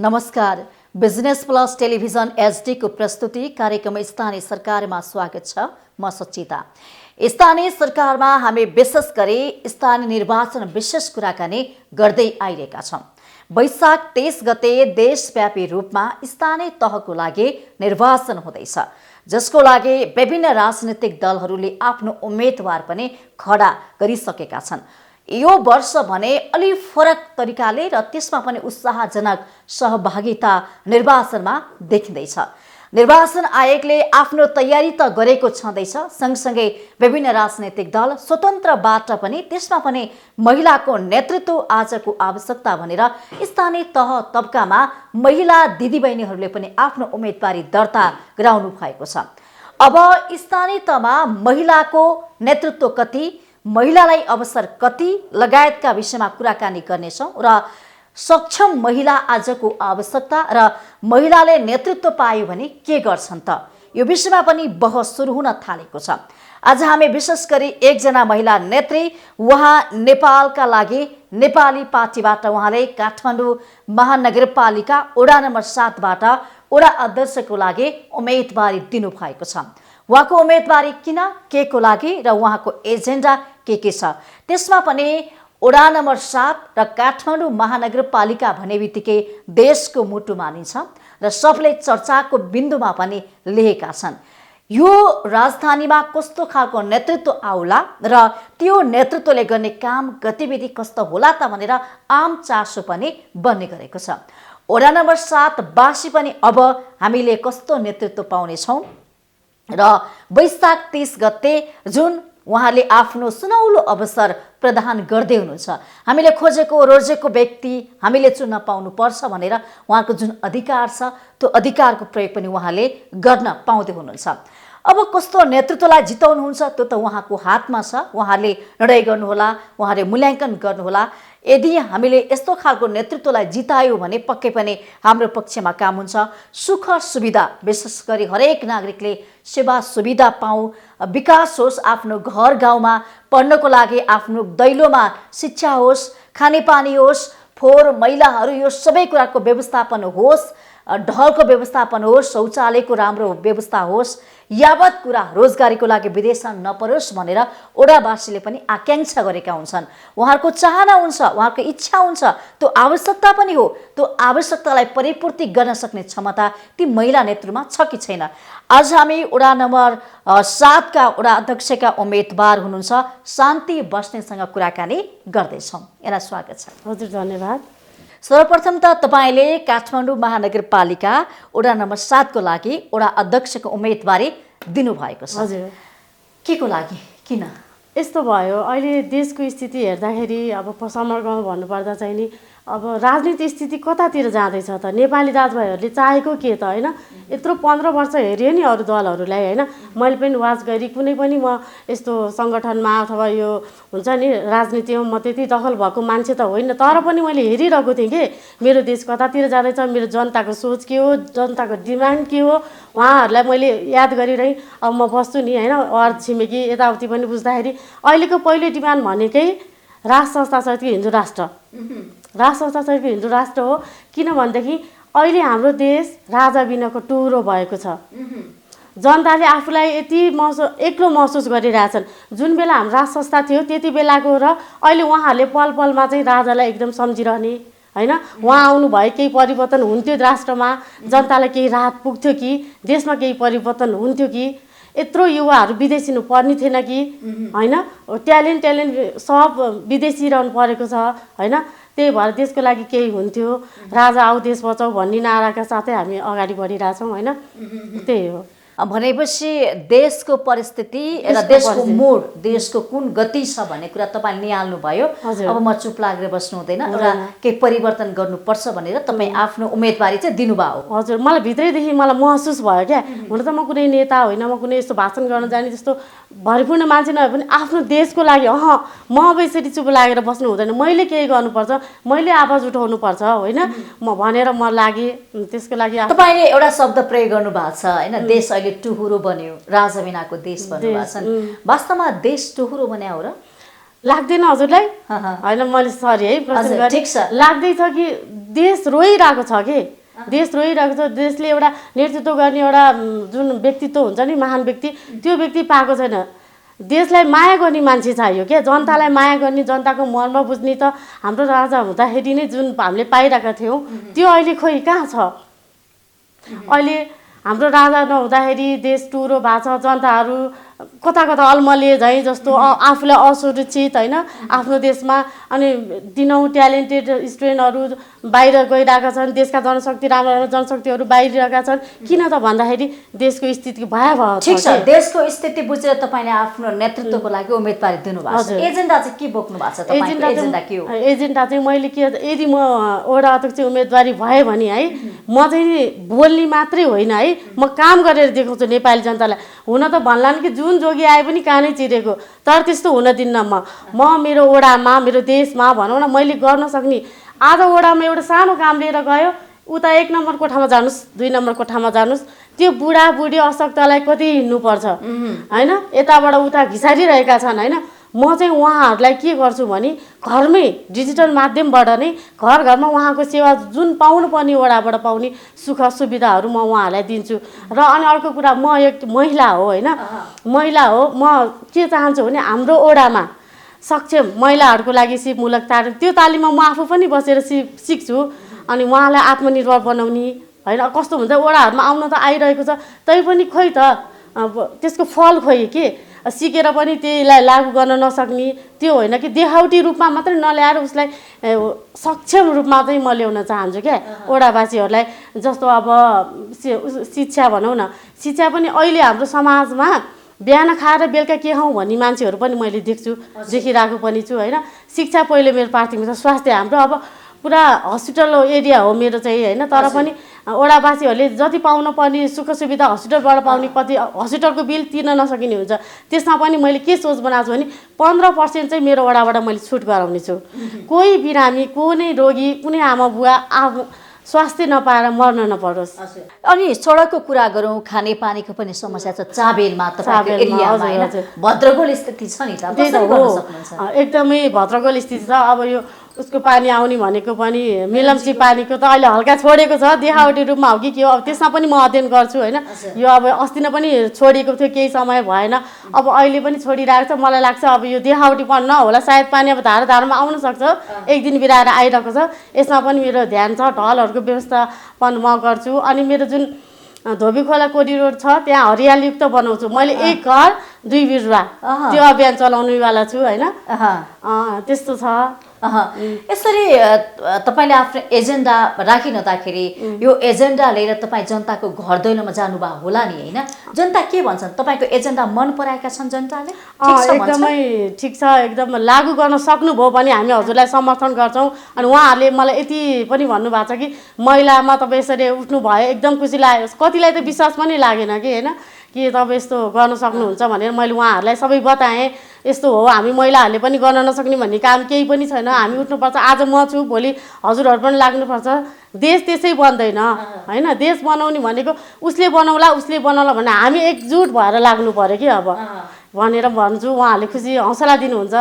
नमस्कार। Business plus television HD को प्रस्तुति कार्यक्रम स्थानीय सरकारमा स्वागत छ। म सचिता। स्थानीय सरकारमा हामी विशेष गरी स्थानीय निर्वाचन विशेष कुराकानी गर्दै आइरहेका छौं। वैशाख 23 गते देशव्यापी रूपमा स्थानीय तहको लागि निर्वाचन हुँदैछ, जसको लागि विभिन्न राजनीतिक दलहरूले आफ्नो उम्मेदवार पनि खडा गरिसकेका छन्। यो वर्ष भने अलि फरक तरिकाले र त्यसमा पनि उत्साहजनक सहभागिता निर्वाचनमा देखिँदैछ। निर्वाचन आयोगले आफ्नो तयारी त गरेको छँदैछ, सँगसँगै विभिन्न राजनैतिक दल स्वतन्त्रबाट पनि त्यसमा पनि महिलाको नेतृत्व आजको आवश्यकता भनेर स्थानीय तह तबकामा महिला दिदीबहिनीहरूले पनि आफ्नो उम्मेदवारी दर्ता गराउनु भएको छ। अब स्थानीय तहमा महिलाको नेतृत्व कति, महिलालाई अवसर कति लगायतका विषयमा कुराकानी गर्नेछौँ र सक्षम महिला आजको आवश्यकता र महिलाले नेतृत्व पायो भने के गर्छन् त, यो विषयमा पनि बहस सुरु हुन थालेको छ। आज हामी विशेष गरी एकजना महिला नेत्री, उहाँ नेपालका लागि नेपाली पार्टीबाट उहाँले काठमाडौँ महानगरपालिका वडा नम्बर 7 बाट वडा अध्यक्षको लागि उम्मेदवारी दिनुभएको छ। उहाँको उम्मेदवारी किन, के को लागि र उहाँको एजेन्डा के छ, त्यसमा पनि वडा नम्बर 7 र काठमाडौँ महानगरपालिका भन्ने बित्तिकै देशको मुटु मानिन्छ र सबले चर्चाको बिन्दुमा पनि लिएका छन्। यो राजधानीमा कस्तो खालको नेतृत्व आउला र त्यो नेतृत्वले गर्ने काम गतिविधि कस्तो होला त भनेर आम चासो पनि बन्ने गरेको छ। वडा नम्बर 7 बासी पनि अब हामीले कस्तो नेतृत्व पाउनेछौँ र वैशाख 30 गते जुन उहाँले आफ्नो सुनौलो अवसर प्रदान गर्दै हुनुहुन्छ, हामीले खोजेको रोजेको व्यक्ति हामीले चुन्न पाउनुपर्छ भनेर उहाँको जुन अधिकार छ त्यो अधिकारको प्रयोग पनि उहाँले गर्न पाउँदै हुनुहुन्छ। अब कस्तो नेतृत्वलाई जिताउनुहुन्छ त्यो त उहाँको हातमा छ। उहाँले निर्णय गर्नुहोला, उहाँले मूल्याङ्कन गर्नुहोला। यदि हामीले यस्तो खालको नेतृत्वलाई जितायो भने पक्कै पनि हाम्रो पक्षमा काम हुन्छ। सुख सुविधा, विशेष गरी हरेक नागरिकले सेवा सुविधा पाऊ, विकास होस्, आफ्नो घर गाउँमा पढ्नको लागि आफ्नो दैलोमा शिक्षा होस्, खानेपानी होस्, फोहोर मैलाहरू यो सबै कुराको व्यवस्थापन होस्, ढलको व्यवस्थापन होस्, शौचालयको राम्रो व्यवस्था होस्, यावत कुरा रोजगारीको लागि विदेशमा नपरोस् भनेर ओडावासीले पनि आकांक्षा गरेका हुन्छन्। उहाँहरूको चाहना हुन्छ, उहाँको इच्छा हुन्छ, त्यो आवश्यकता पनि हो। त्यो आवश्यकतालाई परिपूर्ति गर्न सक्ने क्षमता ती महिला नेतृत्वमा छ कि छैन। आज हामी वडा नम्बर 7 का वडा अध्यक्षका उम्मेदवार हुनुहुन्छ शान्ति बस्नेतसँग कुराकानी गर्दैछौँ। यहाँलाई स्वागत छ। हजुर, धन्यवाद। सर्वप्रथम त तपाईले काठमाडौँ महानगरपालिका वडा नम्बर 7 को लागि वडा अध्यक्षको उम्मेदवारी दिनुभएको छ। हजुर, के को लागि, किन? यस्तो भयो, अहिले देशको स्थिति हेर्दाखेरि अब समग्रमा भन्नुपर्दा चाहिँ नि अब राजनीति स्थिति कतातिर जाँदैछ त, नेपाली दाजुभाइहरूले चाहेको के त होइन। यत्रो 15 वर्ष हेऱ्यो नि अरू दलहरूलाई होइन। मैले पनि वाच गरी कुनै पनि म यस्तो सङ्गठनमा अथवा यो हुन्छ नि राजनीतिमा म त्यति दखल भएको मान्छे त होइन, तर पनि मैले हेरिरहेको थिएँ कि मेरो देश कतातिर जाँदैछ, मेरो जनताको सोच के हो, जनताको डिमान्ड के हो, उहाँहरूलाई मैले याद गरिरहेँ। अब म बस्छु नि होइन, अरू छिमेकी यताउति पनि बुझ्दाखेरि अहिलेको पहिलो डिमान्ड भनेकै राज संस्था सहितको हिन्दू राष्ट्र, राज संस्था सहितको हिन्दू राष्ट्र हो। किनभनेदेखि अहिले हाम्रो देश राजा बिनाको टुहुरो भएको छ। जनताले आफूलाई यति एक्लो महसुस गरिरहेछन्। जुन बेला हाम्रो राज संस्था थियो त्यति बेलाको र अहिले उहाँहरूले पल पलमा चाहिँ राजालाई एकदम सम्झिरहने होइन। उहाँ आउनु भए केही परिवर्तन हुन्थ्यो राष्ट्रमा, जनतालाई केही राहत पुग्थ्यो कि, देशमा केही परिवर्तन हुन्थ्यो कि, यत्रो युवाहरू विदेशिनु पर्ने थिएन कि होइन। ट्यालेन्ट सब विदेशी रहनु परेको छ होइन। त्यही भएर देशको लागि केही हुन्थ्यो, राजा आऊ देश बचाऊ भन्ने नाराका साथै हामी अगाडि बढिरहेछौँ होइन। त्यही हो। भनेपछि देशको परिस्थिति र देशको मोड, देशको कुन गति छ भन्ने कुरा तपाईले निहाल्नु भयो। अब म चुप लागेर बस्नु हुँदैन, एउटा केही परिवर्तन गर्नुपर्छ भनेर तपाईँ आफ्नो उम्मेदवारी चाहिँ दिनुभयो। हजुर, मलाई भित्रैदेखि मलाई महसुस भयो क्या। हुन त म कुनै नेता होइन, म कुनै यस्तो भाषण गर्न जाने त्यस्तो भरिपूर्ण मान्छे नभए पनि आफ्नो देशको लागि म अब यसरी चुप लागेर बस्नु हुँदैन, मैले केही गर्नुपर्छ, मैले आवाज उठाउनुपर्छ होइन म भनेर म लागेँ। त्यसको लागि तपाईँले एउटा शब्द प्रयोग गर्नुभएको छ होइन, देश अहिले टुहुरो बन्यो, राजा बिनाको देश भन्नुभएको छ। वास्तवमा देश टुहुरो बन्या हो र? लाग्दैन हजुरलाई? होइन, मैले सरी है प्रश्न गरेँ। लाग्दैछ कि देश रोइरहेको छ कि देश रोइरहेको छ। देशले एउटा नेतृत्व गर्ने एउटा जुन व्यक्तित्व हुन्छ नि महान व्यक्ति, त्यो व्यक्ति पाएको छैन। देशलाई माया गर्ने मान्छे चाहियो क्या, जनतालाई माया गर्ने, जनताको मर्म बुझ्ने त हाम्रो राजा हुँदाखेरि नै जुन हामीले पाइरहेका थियौँ त्यो अहिले खोइ कहाँ छ। अहिले हाम्रो राजा नहुँदाखेरि देश टुरो भएको छ, जनताहरू कता कता अलमले झैँ जस्तो आफूलाई असुरक्षित होइन आफ्नो देशमा। अनि दिनौँ ट्यालेन्टेड स्टुडेन्टहरू बाहिर गइरहेका छन्, देशका जनशक्ति राम्रो राम्रो जनशक्तिहरू बाहिरिरहेका छन्। किन त भन्दाखेरि देशको स्थिति भयावह छ। ठिक छ, देशको स्थिति बुझेर तपाईँले आफ्नो नेतृत्वको लागि उम्मेदवारी दिनुभएको छ। एजेन्डा चाहिँ के बोक्नु भएको छ? एजेन्डा के हो? एजेन्डा चाहिँ मैले के, यदि म वडा अध्यक्ष उम्मेदवारी भएँ भने है म चाहिँ बोल्ने मात्रै होइन है, म काम गरेर देखाउँछु नेपाली जनतालाई। हुन त भन्लान् कि जुन जोगी आए पनि कानै चिरेको, तर त्यस्तो हुन दिन्न। म मेरो वडामा मेरो देशमा भनौँ न मैले गर्न सक्ने, आज वडामा एउटा सानो काम लिएर गयो, उता 1 नम्बर कोठामा जानुहोस् 2 नम्बर कोठामा जानुहोस्, त्यो बुढाबुढी अशक्तलाई कति हिँड्नुपर्छ होइन, यताबाट उता घिसारिरहेका छन् होइन। म चाहिँ उहाँहरूलाई के गर्छु भने घरमै डिजिटल माध्यमबाट नै घर घरमा उहाँको सेवा जुन पाउनुपर्ने वडाबाट पाउने सुख सुविधाहरू म उहाँहरूलाई दिन्छु। र अनि अर्को कुरा, म एक महिला हो होइन, महिला हो, म के चाहन्छु भने हाम्रो वडामा सक्षम महिलाहरूको लागि सिपमूलक तालिम, त्यो तालिममा म आफू पनि बसेर सिक्छु। अनि उहाँलाई आत्मनिर्भर बनाउने होइन। कस्तो हुन्छ वडाहरूमा आउन त आइरहेको छ, तैपनि खोइ त अब त्यसको फल खोइ के, सिकेर पनि त्यसलाई लागू गर्न नसक्ने, त्यो होइन कि देखावटी रूपमा मात्रै नल्याएर उसलाई सक्षम रूपमा चाहिँ म ल्याउन चाहन्छु क्या वडावासीहरूलाई। जस्तो अब शिक्षा भनौँ न, शिक्षा पनि अहिले हाम्रो समाजमा बिहान खाएर बेलुका के खाउँ भन्ने मान्छेहरू पनि मैले देखिरहेको पनि छु होइन। शिक्षा पहिलो मेरो प्राथमिकता, स्वास्थ्य हाम्रो अब पुरा हस्पिटल एरिया हो मेरो चाहिँ होइन, तर पनि वडावासीहरूले जति पाउनु पर्ने सुख सुविधा हस्पिटलबाट पाउने, कति हस्पिटलको बिल तिर्न नसकिने हुन्छ। त्यसमा पनि मैले के सोच बनाएको छु भने 15% चाहिँ मेरो वडाबाट मैले छुट गराउने छु। कोही बिरामी, कुनै रोगी, कुनै आमा बुवा स्वास्थ्य नपाएर मर्न नपरोस्। अनि सडकको कुरा गरौँ, खानेपानीको पनि समस्या छ चाबेलमा, तपाईँको एरियामा हैन, भद्रगोल स्थिति छ नि त, कसरी गर्न सक्नुहुन्छ? एकदमै भद्रगोल स्थिति छ। अब यो उसको पानी आउने भनेको पनि मिलम्ची पानीको त अहिले हल्का छोडेको छ, देखावटी रूपमा हो कि के हो, अब त्यसमा पनि म अध्ययन गर्छु होइन। यो अब अस्ति नै पनि छोडेको थियो, केही समय भएन, अब अहिले पनि छोडिरहेको छ। मलाई लाग्छ अब यो देखावटीपन नहोला, सायद पानी अब धारामा आउन सक्छ, एक दिन बिराएर आइरहेको छ। यसमा पनि मेरो ध्यान छ, ढलहरूको व्यवस्थापन म गर्छु। अनि मेरो जुन धोबी खोला कोरिडोर छ त्यहाँ हरियालीयुक्त बनाउँछु मैले, 1 घर 2 बिरुवा, त्यो अभियान चलाउनेवाला छु होइन। त्यस्तो छ। यसरी तपाईँले आफ्नो एजेन्डा राखिरहँदाखेरि यो एजेन्डा लिएर तपाईँ जनताको घर दैलोमा जानुभयो होला नि होइन, जनता के भन्छन्? तपाईँको एजेन्डा मन पराएका छन् जनताले? एकदमै ठिक छ, एकदम लागू गर्न सक्नुभयो भने हामी हजुरलाई समर्थन गर्छौँ। अनि उहाँहरूले मलाई यति पनि भन्नुभएको छ कि महिलामा तपाईँ यसरी उठ्नुभयो, एकदम खुसी लाग्यो। कतिलाई त विश्वास पनि लागेन कि होइन, के तपाईँ यस्तो गर्न सक्नुहुन्छ भनेर मैले उहाँहरूलाई सबै बताएँ। यस्तो हो, हामी महिलाहरूले पनि गर्न नसक्ने भन्ने काम केही पनि छैन, हामी उठ्नुपर्छ। आज म छु, भोलि हजुरहरू पनि लाग्नुपर्छ। देश त्यसै बन्दैन होइन, देश बनाउने भनेको उसले बनाउला भने हामी एकजुट भएर लाग्नु पर्यो कि अब भनेर भन्छु। उहाँहरूले खुसी हौसला दिनुहुन्छ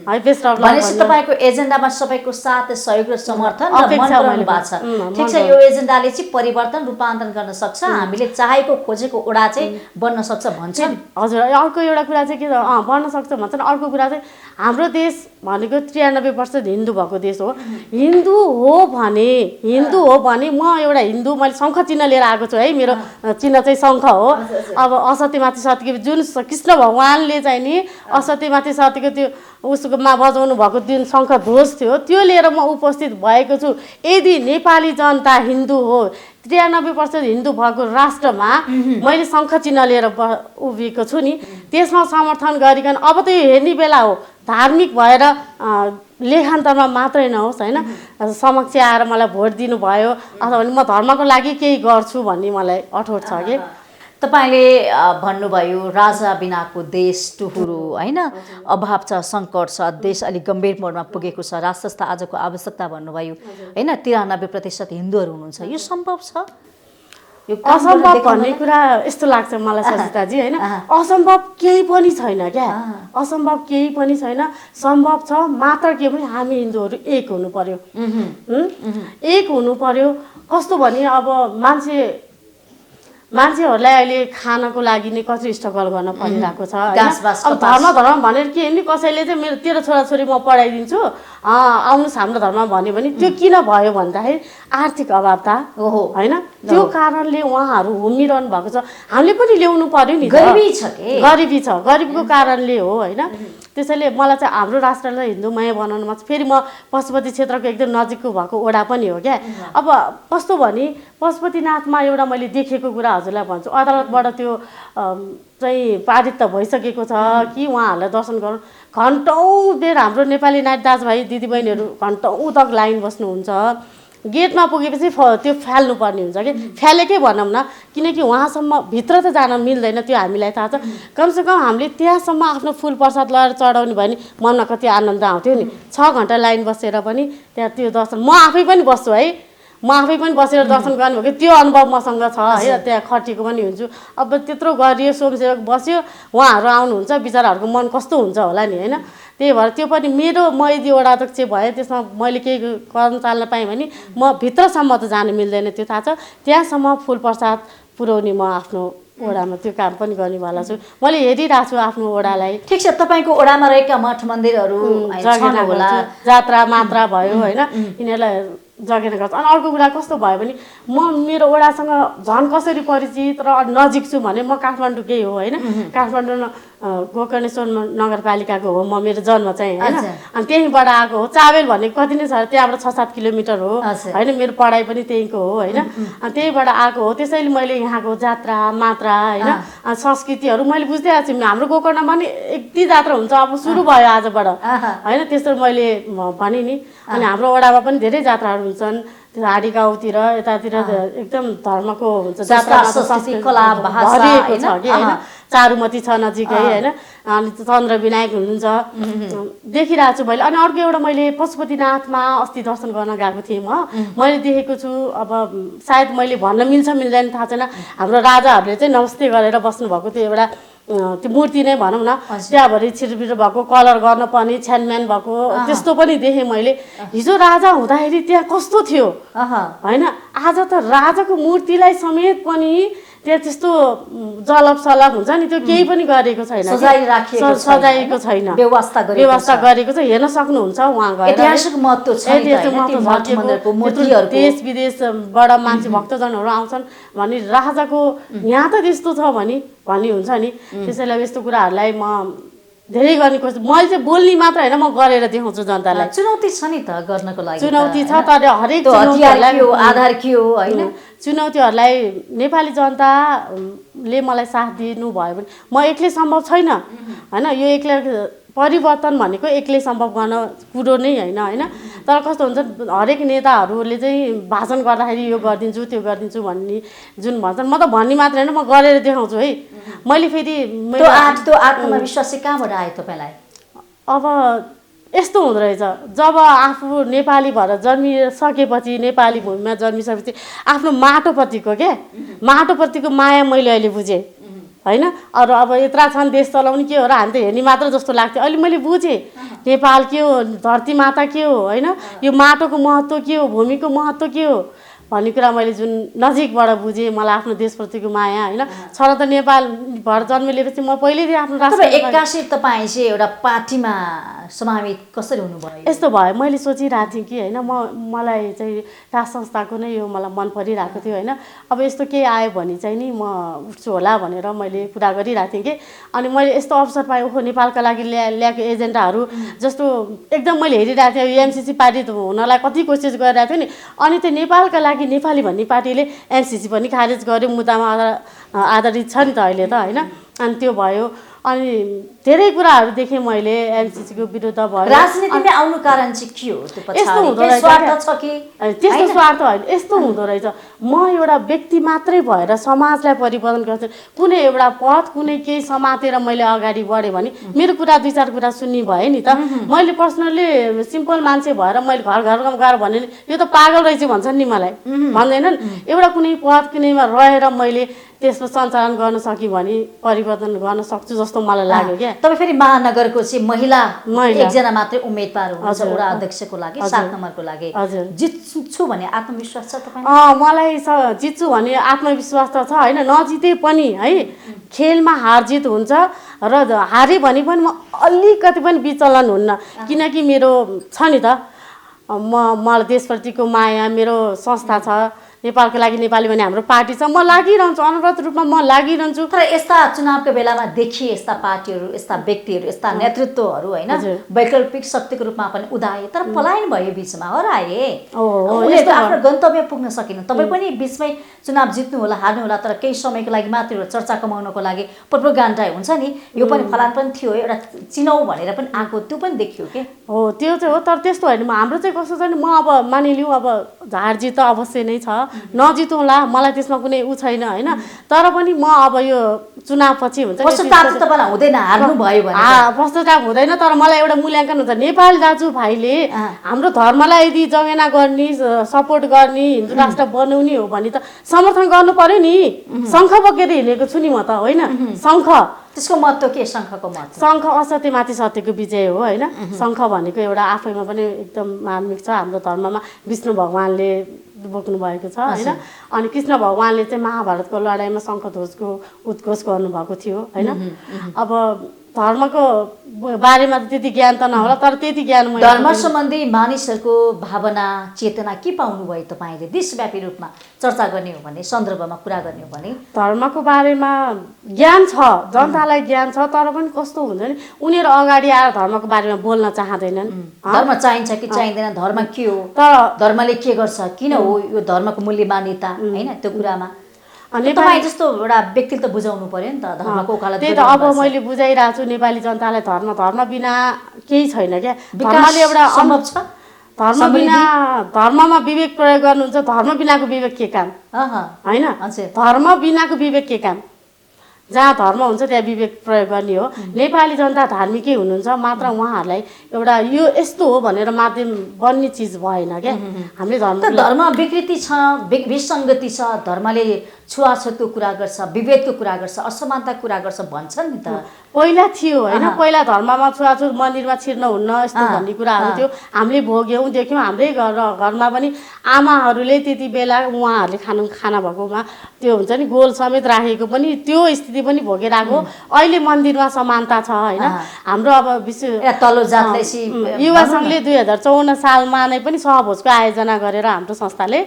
है। Best of lock. भनेपछि तपाईँको एजेन्डामा सबैको साथ सहयोग र समर्थन रहनु भएको छ। ठिक छ, यो एजेन्डाले चाहिँ परिवर्तन रूपान्तरण गर्न सक्छ, हामीले चाहेको खोजेको वडा चाहिँ बन्न सक्छ भन्छन् हजुर। अर्को एउटा कुरा चाहिँ के बन्न सक्छ भन्छन्, अर्को कुरा चाहिँ हाम्रो देश भनेको 93% हिन्दू भएको देश हो। हिन्दू हो भने म एउटा हिन्दू, मैले शङ्ख चिन्ह लिएर आएको छु है, मेरो चिन्ह चाहिँ शङ्ख हो। अब असत्यमाथि सत्यको जुन कृष्ण भगवानले चाहिँ नि असत्यमाथि सत्यको त्यो उसकोमा बजाउनु भएको जुन शङ्ख ध्वज थियो त्यो लिएर म उपस्थित भएको छु। यदि नेपाली जनता हिन्दू हो, 93% हिन्दू भएको राष्ट्रमा मैले शङ्ख चिन्ह लिएर उभिएको छु नि, त्यसमा समर्थन गरिकन अब त यो हेर्ने बेला हो, धार्मिक भएर लेखान्तरमा मात्रै नहोस् होइन, समक्ष आएर मलाई भोट दिनुभयो अथवा म धर्मको लागि केही गर्छु भन्ने मलाई अठोट छ कि। तपाईँले भन्नुभयो राजा बिनाको देश टुहुरो होइन, अभाव छ, सङ्कट छ, देश अलिक गम्भीर मोडमा पुगेको छ, राष्ट्र संस्था आजको आवश्यकता भन्नुभयो होइन। 93% हिन्दूहरू हुनुहुन्छ, यो सम्भव छ? यो काम गर्न असम्भव देखाउन भन्ने कुरा यस्तो लाग्छ मलाई सजिताजी होइन अहँ। असम्भव केही पनि छैन क्या असम्भव केही पनि छैन सम्भव छ मात्र के भने हामी हिन्दूहरू एक हुनु पर्यो एक हुनु पर्यो कस्तो भने अब मान्छेहरूलाई अहिले खानको लागि नै कति स्ट्रगल गर्न परिरहेको छ अब धर्म भनेर के नि कसैले चाहिँ मेरो तेरो छोराछोरी म पढाइदिन्छु आउनुहोस् हाम्रो धर्म भन्यो भने त्यो किन भयो भन्दाखेरि आर्थिक अभावता होइन त्यो कारणले उहाँहरू होमिरहनु भएको छ हामीले पनि ल्याउनु पर्यो नि गरिबी छ गरिबीको कारणले हो होइन त्यसैले मलाई चाहिँ हाम्रो राष्ट्रलाई हिन्दूमय बनाउनुमा फेरि म पशुपति क्षेत्रको एकदम नजिकको भएको वडा पनि हो क्या अब कस्तो भने पशुपतिनाथमा एउटा मैले देखेको कुरा हजुरलाई भन्छु अदालतबाट त्यो चाहिँ पारित त भइसकेको छ कि उहाँहरूलाई दर्शन गरौँ घन्टौँ बेर हाम्रो नेपाली नारी दाजुभाइ दिदीबहिनीहरू घन्टौँ तक लाइन बस्नुहुन्छ गेटमा पुगेपछि त्यो फ्याल्नुपर्ने हुन्छ कि फ्यालेकै भनौँ न किनकि उहाँसम्म भित्र त जान मिल्दैन त्यो हामीलाई थाहा छ कमसेकम हामीले त्यहाँसम्म आफ्नो फुल प्रसाद लगाएर चढाउने भयो भने मनमा कति आनन्द आउँथ्यो नि 6 घन्टा लाइन बसेर पनि त्यहाँ त्यो दर्शन म आफै पनि बस्छु है म आफै पनि बसेर दर्शन गर्नुभयो त्यो अनुभव मसँग छ है त्यहाँ खटिएको पनि हुन्छु अब त्यत्रो गरियो स्वयंसेवक बस्यो उहाँहरू आउनुहुन्छ बिचराहरूको मन कस्तो हुन्छ होला नि होइन त्यही भएर त्यो पनि मेरो म यदि वडा अध्यक्ष भएँ त्यसमा मैले केही कदम चाल्न पाएँ भने म भित्रसम्म त जानु मिल्दैन त्यो थाहा छ त्यहाँसम्म फुल प्रसाद पुर्याउने म आफ्नो वडामा त्यो काम पनि गर्नेवाला छु मैले हेरिरहेको छु आफ्नो वडालाई ठिक छ तपाईँको वडामा रहेका मठ मन्दिरहरू होला जात्रा मात्रा भयो होइन यिनीहरूलाई जगेर गर्छ अनि अर्को कुरा कस्तो भयो भने म मेरो वडासँग झन् कसरी परिचित र नजिक छु भने म काठमाडौँकै हो होइन काठमाडौँ गोकर्णेश्वर नगरपालिकाको हो म मेरो जन्म चाहिँ होइन अनि त्यहीँबाट आएको हो चाबेल भनेको कति नै छ त्यहाँबाट 6-7 किलोमिटर हो होइन मेरो पढाइ पनि त्यहीँको हो होइन अनि त्यहीँबाट आएको हो त्यसैले मैले यहाँको जात्रा मात्रा होइन संस्कृतिहरू मैले बुझ्दै आएको छु हाम्रो गोकर्णमा नि यति जात्रा हुन्छ अब सुरु भयो आजबाट होइन त्यस्तो मैले भने नि अनि हाम्रो वडामा पनि धेरै जात्राहरू हुन्छन् हाडी गाउँतिर यतातिर एकदम धर्मको हुन्छ जात्रा भरिएको छ कि होइन चारुमती छ नजिकै होइन अनि चन्द्र विनायक हुनुहुन्छ देखिरहेको छु मैले अनि अर्को एउटा मैले पशुपतिनाथमा अस्ति दर्शन गर्न गएको थिएँ मैले देखेको छु अब सायद मैले भन्न मिल्छ मिल्दैन थाहा छैन हाम्रो राजाहरूले चाहिँ नमस्ते गरेर बस्नुभएको त्यो एउटा त्यो मूर्ति नै भनौँ न त्यहाँभरि छिरबिर भएको कलर गर्न पर्ने छ्यानम्यान भएको त्यस्तो पनि देखेँ मैले हिजो राजा हुँदाखेरि त्यहाँ कस्तो थियो होइन आज त राजाको मूर्तिलाई समेत पनि त्यहाँ त्यस्तो जलप सलप हुन्छ नि त्यो केही पनि गरेको छैन सजाइएको छैन व्यवस्था गरेको छ हेर्न सक्नुहुन्छ उहाँ गएर देश विदेशबाट मान्छे भक्तजनहरू आउँछन् भने राजाको यहाँ त त्यस्तो छ भने हुन्छ नि त्यसैले यस्तो कुराहरूलाई म धेरै गर्ने कोसिस मैले चाहिँ बोल्ने मात्र होइन म गरेर देखाउँछु जनतालाई चुनौती छ नि त गर्नको लागि चुनौती छ तर हरेक आधार के हो होइन चुनौतीहरूलाई नेपाली जनताले मलाई साथ दिनु भयो भने म एक्लै सम्भव छैन होइन यो एक्लै परिवर्तन भनेको एक्लै सम्भव गर्न कुरो नै होइन तर कस्तो हुन्छ हरेक नेताहरूले चाहिँ भाषण गर्दाखेरि यो गरिदिन्छु त्यो गरिदिन्छु भन्ने जुन भन्छन् म त भन्ने मात्र होइन म गरेर देखाउँछु है मैले फेरि त्यो आत्मविश्वास चाहिँ कहाँबाट आयो तपाईँलाई अब यस्तो हुँदो रहेछ जब आफू नेपाली भएर जन्मिसकेपछि नेपाली भूमिमा जन्मिसकेपछि आफ्नो माटोप्रतिको माया मैले अहिले बुझेँ होइन अरू अब यत्रा छन् देश चलाउने के हो र हामी त हेर्ने मात्र जस्तो लाग्थ्यो अहिले मैले बुझेँ नेपाल के हो धरती माता के हो होइन यो माटोको महत्त्व के हो भूमिको महत्त्व के हो भन्ने कुरा मैले जुन नजिकबाट बुझेँ मलाई आफ्नो देशप्रतिको माया होइन छ र त नेपाल भएर जन्म लिएपछि म पहिल्यैदेखि आफ्नो राष्ट्र एक्कासी तपाईँ चाहिँ एउटा पार्टीमा समावेश कसरी हुनुभयो यस्तो भयो मैले सोचिरहेको थिएँ कि होइन मलाई चाहिँ राज संस्थाको नै यो मलाई मन परिरहेको थियो होइन अब यस्तो केही आयो भने चाहिँ नि म उठ्छु होला भनेर मैले कुरा गरिरहेको थिएँ कि अनि मैले यस्तो अवसर पाएँ ओहो नेपालका लागि ल्याएको एजेन्डाहरू जस्तो एकदम मैले हेरिरहेको थिएँ एमसिसी पारित हुनलाई कति कोसिस गरिरहेको थियो नि अनि त्यो नेपालका लागि नेपाली भन्ने पार्टीले एमसिसी पनि खारेज गर्यो मुद्दामा आधारित छ नि त अहिले त होइन अनि त्यो भयो अनि धेरै कुराहरू देखेँ मैले एनसीसीको विरुद्ध भयो। राजनीतिमा आउनु कारण चाहिँ के हो त्यो पछाडि? यस्तो हुँदो केही रहेछ स्वार्थ क्या? छ कि? त्यस्तो स्वार्थ होइन, यस्तो हुँदो रहेछ। म एउटा व्यक्ति मात्रै भएर समाजलाई परिवर्तन गर्छु, कुनै एउटा पद कुनै केही समातेर मैले अगाडि बढेँ भने मेरो कुरा 2-4 कुरा सुन्ने भए नि त। मैले पर्सनल्ली सिम्पल मान्छे भएर मैले घर घरमा गएर भने यो त पागल रहेछ भन्छन् नि मलाई, भन्दैनन्। एउटा कुनै पद कुनैमा रहेर मैले त्यसमा सञ्चालन गर्न सकेँ भने परिवर्तन गर्न सक्छु जस्तो मलाई लाग्यो क्या। तपाईँ फेरि महानगरको चाहिँ महिला महिला। एकजना मात्रै उम्मेदवार हुनुहुन्छ वडा अध्यक्षको लागि, 7 नम्बरको लागि। हजुर। जित्छु भन्ने आत्मविश्वास छ तपाईँ? मलाई जित्छु भन्ने आत्मविश्वास त छ होइन, नजिते पनि है खेलमा हार जित हुन्छ र हारेँ भने पनि म अलिकति पनि विचलन हुन्न, किनकि मेरो छ नि त मलाई देशप्रतिको माया, मेरो संस्था छ नेपालको लागि, नेपाली भने हाम्रो पार्टी छ, म लागिरहन्छु, अनवरत रूपमा म लागिरहन्छु। तर यस्ता चुनावको बेलामा देखिए यस्ता पार्टीहरू, यस्ता व्यक्तिहरू, यस्ता नेतृत्वहरू होइन वैकल्पिक शक्तिको रूपमा पनि उदाए, तर पलायन भयो, बीचमा हराए, उनीहरू आफ्नो गन्तव्य पुग्न सकेन। तपाईँ पनि बीचमै चुनाव जित्नु होला हार्नु होला, तर केही समयको लागि मात्र एउटा चर्चा कमाउनको लागि प्रोपोगन्डा हुन्छ नि, यो पनि फलान पनि थियो, एउटा चिनाउ भनेर पनि आएको, त्यो पनि देखियो के? हो त्यो चाहिँ हो, तर त्यस्तो होइन। हाम्रो चाहिँ कस्तो छ नि, म अब मानिलिउँ अब हार जित त अवश्य नै छ, नजितौँला, मलाई त्यसमा कुनै ऊ छैन होइन, तर पनि म अब यो चुनाव पछि हुन्छ पश्चाताप त तपाईँलाई हुँदैन हार्नु भयो भने? पश्चाताप हुँदैन, तर मलाई एउटा मूल्याङ्कन हुन्छ। नेपाली दाजुभाइले हाम्रो धर्मलाई यदि जगेना गर्ने, सपोर्ट गर्ने, हिन्दू राष्ट्र बनाउने हो भने त समर्थन गर्नु पर्यो नि। शङ्ख बोकेर हिँडेको छु नि म त, होइन शङ्ख। त्यसको महत्त्व के? शङ्खको महत्त्व? शङ्ख असत्यमाथि सत्यको विजय हो होइन। शङ्ख भनेको एउटा आफैमा पनि एकदम मार्मिक छ। हाम्रो धर्ममा विष्णु भगवानले बोक्नु भएको छ होइन। अनि कृष्ण भगवानले चाहिँ महाभारतको लडाइँमा शङ्खध्वजको उद्घोष गर्नुभएको थियो होइन। अब धर्मको बारेमा त त्यति ज्ञान त नहोला, तर त्यति ज्ञान धर्म सम्बन्धी मानिसहरूको भावना चेतना के पाउनुभयो तपाईँले देशव्यापी रूपमा चर्चा गर्ने हो भने, सन्दर्भमा कुरा गर्ने हो भने? धर्मको बारेमा ज्ञान छ, जनतालाई ज्ञान छ, तर पनि कस्तो हुन्छ नि, उनीहरू अगाडि आएर धर्मको बारेमा बोल्न चाहँदैनन्। धर्म चाहिन्छ कि चाहिँदैन, धर्म के हो, तर धर्मले के गर्छ, किन हो यो धर्मको मूल्य मान्यता होइन, त्यो कुरामा तपाईँ जस्तो एउटा व्यक्तिले त बुझाउनु पर्यो नि त धर्मको उकालो। त्यही त अब मैले बुझाइरहेको छु नेपाली जनतालाई, धर्म बिना केही छैन क्या। धर्मले एउटा सम्भव छ, धर्म बिना, धर्ममा विवेक प्रयोग गर्नुहुन्छ, धर्म बिनाको विवेक के काम होइन? धर्म बिनाको विवेक के काम? जहाँ धर्म हुन्छ त्यहाँ विवेक प्रयोग गर्ने हो। नेपाली जनता धार्मिकै हुनुहुन्छ, मात्र उहाँहरूलाई एउटा यो यस्तो हो भनेर माध्यम बन्ने चिज भएन क्या। हामीले धर्म विकृति छ, विसङ्गति छ, धर्मले छुवाछुतको कुरा गर्छ, विभेदको कुरा गर्छ, असमानताको कुरा गर्छ भन्छन् नि त। पहिला थियो होइन, पहिला धर्ममा छुवाछुत, मन्दिरमा छिर्न हुन्न यस्तो भन्ने कुराहरू थियो, हामीले भोग्यौँ देख्यौँ। हाम्रै घरमा पनि आमाहरूले त्यति बेला उहाँहरूले खाना भएकोमा त्यो हुन्छ नि गोल समेत राखेको पनि त्यो स्थिति पनि भोगेर आएको। अहिले मन्दिरमा समानता छ होइन। हाम्रो अब विश्व तल्लो जातलाई युवा सङ्घले 2054 सालमा नै पनि सहभोजको आयोजना गरेर हाम्रो संस्थाले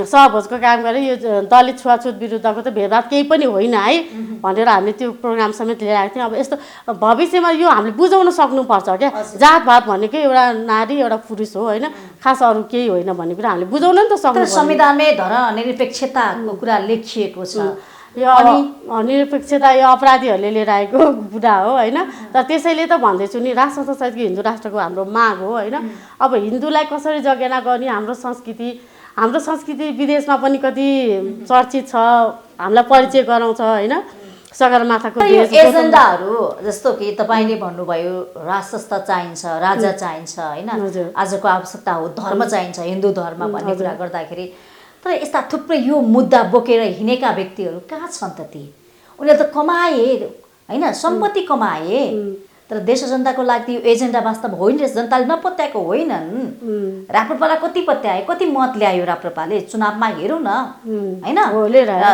सहभोजको काम गरेर यो दलित छुवाछुत विरुद्धको त भेदभाव केही पनि होइन है भनेर हामीले त्यो प्रोग्राम समेत लिएर आएको थियौँ। अब यस्तो भविष्यमा यो हामीले बुझाउन सक्नुपर्छ क्या। जातभात भनेकै एउटा नारी एउटा पुरुष हो होइन, खास अरू केही होइन भन्ने कुरा हामीले बुझाउन नि त सक्नु। संविधानमै धर्मनिरपेक्षताको कुरा लेखिएको छ। यो निरपेक्षता यो अपराधीहरूले लिएर आएको कुरा हो होइन। तर त्यसैले त भन्दैछु नि, राष्ट्र सहितको हिन्दू राष्ट्रको हाम्रो माग हो होइन। अब हिन्दूलाई कसरी जगेना गर्ने, हाम्रो संस्कृति विदेशमा पनि कति चर्चित छ, हामीलाई परिचय गराउँछ होइन। सगरमाथाको एजेन्डाहरू जस्तो कि तपाईँले भन्नुभयो राष्ट्रस्थ चाहिन्छ, राजा चाहिन्छ होइन, आजको आवश्यकता हो धर्म चाहिन्छ, हिन्दू धर्म भन्ने कुरा गर्दाखेरि, तर यस्ता थुप्रै यो मुद्दा बोकेर हिँडेका व्यक्तिहरू कहाँ छन् त ती? उनीहरू त कमाए होइन, सम्पत्ति कमाए, तर देश जनताको लागि यो एजेन्डा वास्तव होइन, जनताले नपत्याएको होइनन्। राप्रपालाई कति पत्याए, कति मत ल्यायो राप्रपाले चुनावमा हेरौँ न होइन।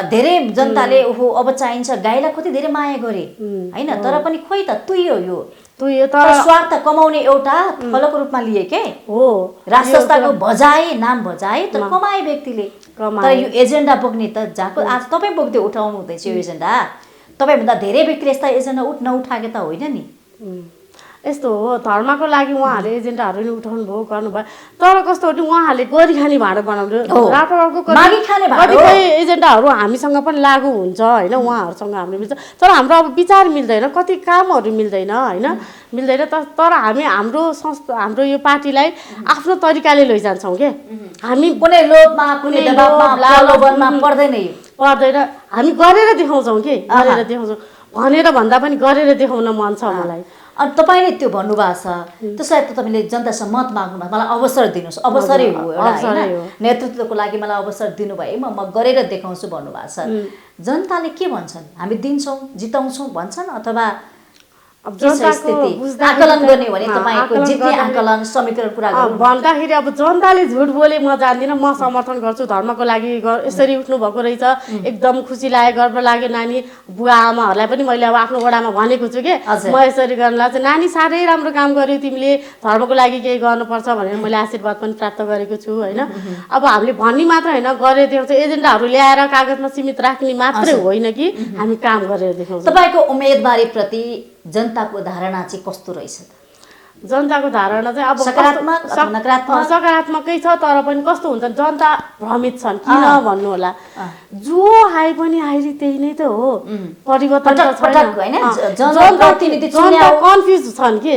धेरै जनताले ओहो अब चाहिन्छ गाईलाई कति धेरै माया गरे होइन, तर पनि खोइ त तुइयो यो तर स्वार्थ कमाउने एउटा फलको रूपमा लिए के हो। राष्ट्रको बजाए, नाम बजाए, तर कमाए व्यक्तिले। तर यो एजेन्डा बोक्ने त जहाँको आज तपाईँ बोक्दै उठाउनु हुँदैछ यो एजेन्डा, तपाईँभन्दा धेरै व्यक्तिले यस्ता एजेन्डा नउठाएको त होइन नि। यस्तो हो धर्मको लागि उहाँहरूले एजेन्डाहरू नि उठाउनु भयो गर्नुभयो तर कस्तो हो उहाँहरूले गरी खाने भाँडो बनाउनु राप्रपाको कतिपय एजेन्डाहरू हामीसँग पनि लागू हुन्छ होइन उहाँहरूसँग हाम्रो मिल्छ तर हाम्रो अब विचार मिल्दैन कति कामहरू मिल्दैन होइन मिल्दैन तर हामी हाम्रो यो पार्टीलाई आफ्नो तरिकाले लैजान्छौँ के हामी कुनै लोभमा कुनै दबावमा पर्दैन हामी गरेर देखाउँछौँ के गरेर देखाउँछौँ भनेर भन्दा पनि गरेर देखाउन मन छ मलाई अनि तपाईँले त्यो भन्नुभएको छ त्यसलाई त तपाईँले जनतासँग मत माग्नु भयो मलाई अवसर दिनुहोस् अवसरै हो एउटा नेतृत्वको लागि मलाई अवसर दिनुभए म गरेर देखाउँछु भन्नुभएको छ जनताले के भन्छन् हामी दिन्छौँ जिताउँछौँ भन्छन् अथवा आकलन गर्ने भने तपाईको जित्ने आकलन समीकरण कुरा भन्दाखेरि अब जनताले झुट बोले म जान्दिनँ म समर्थन गर्छु धर्मको लागि यसरी उठ्नु भएको रहेछ एकदम खुसी लाग्यो गर्व लाग्यो नानी बुवा आमाहरूलाई पनि मैले अब आफ्नो वडामा भनेको छु के म यसरी गर्न लाग्छ नानी साह्रै राम्रो काम गर्यो तिमीले धर्मको लागि केही गर्नुपर्छ भनेर मैले आशीर्वाद पनि प्राप्त गरेको छु होइन अब हामीले भन्ने मात्र होइन गरेर देखाउँछ एजेन्डाहरू ल्याएर कागजमा सीमित राख्ने मात्रै होइन कि हामी काम गरेर देखाउँछौँ तपाईँको उम्मेदवारी प्रति जनताको धारणा चाहिँ कस्तो रहेछ त जनताको धारणा चाहिँ अब सकारात्मकै छ तर पनि कस्तो हुन्छ जनता भ्रमित छन् किन भन्नु होला जो आए पनि आइरी त्यही नै त हो परिवर्तन जनता कन्फ्युज छन् कि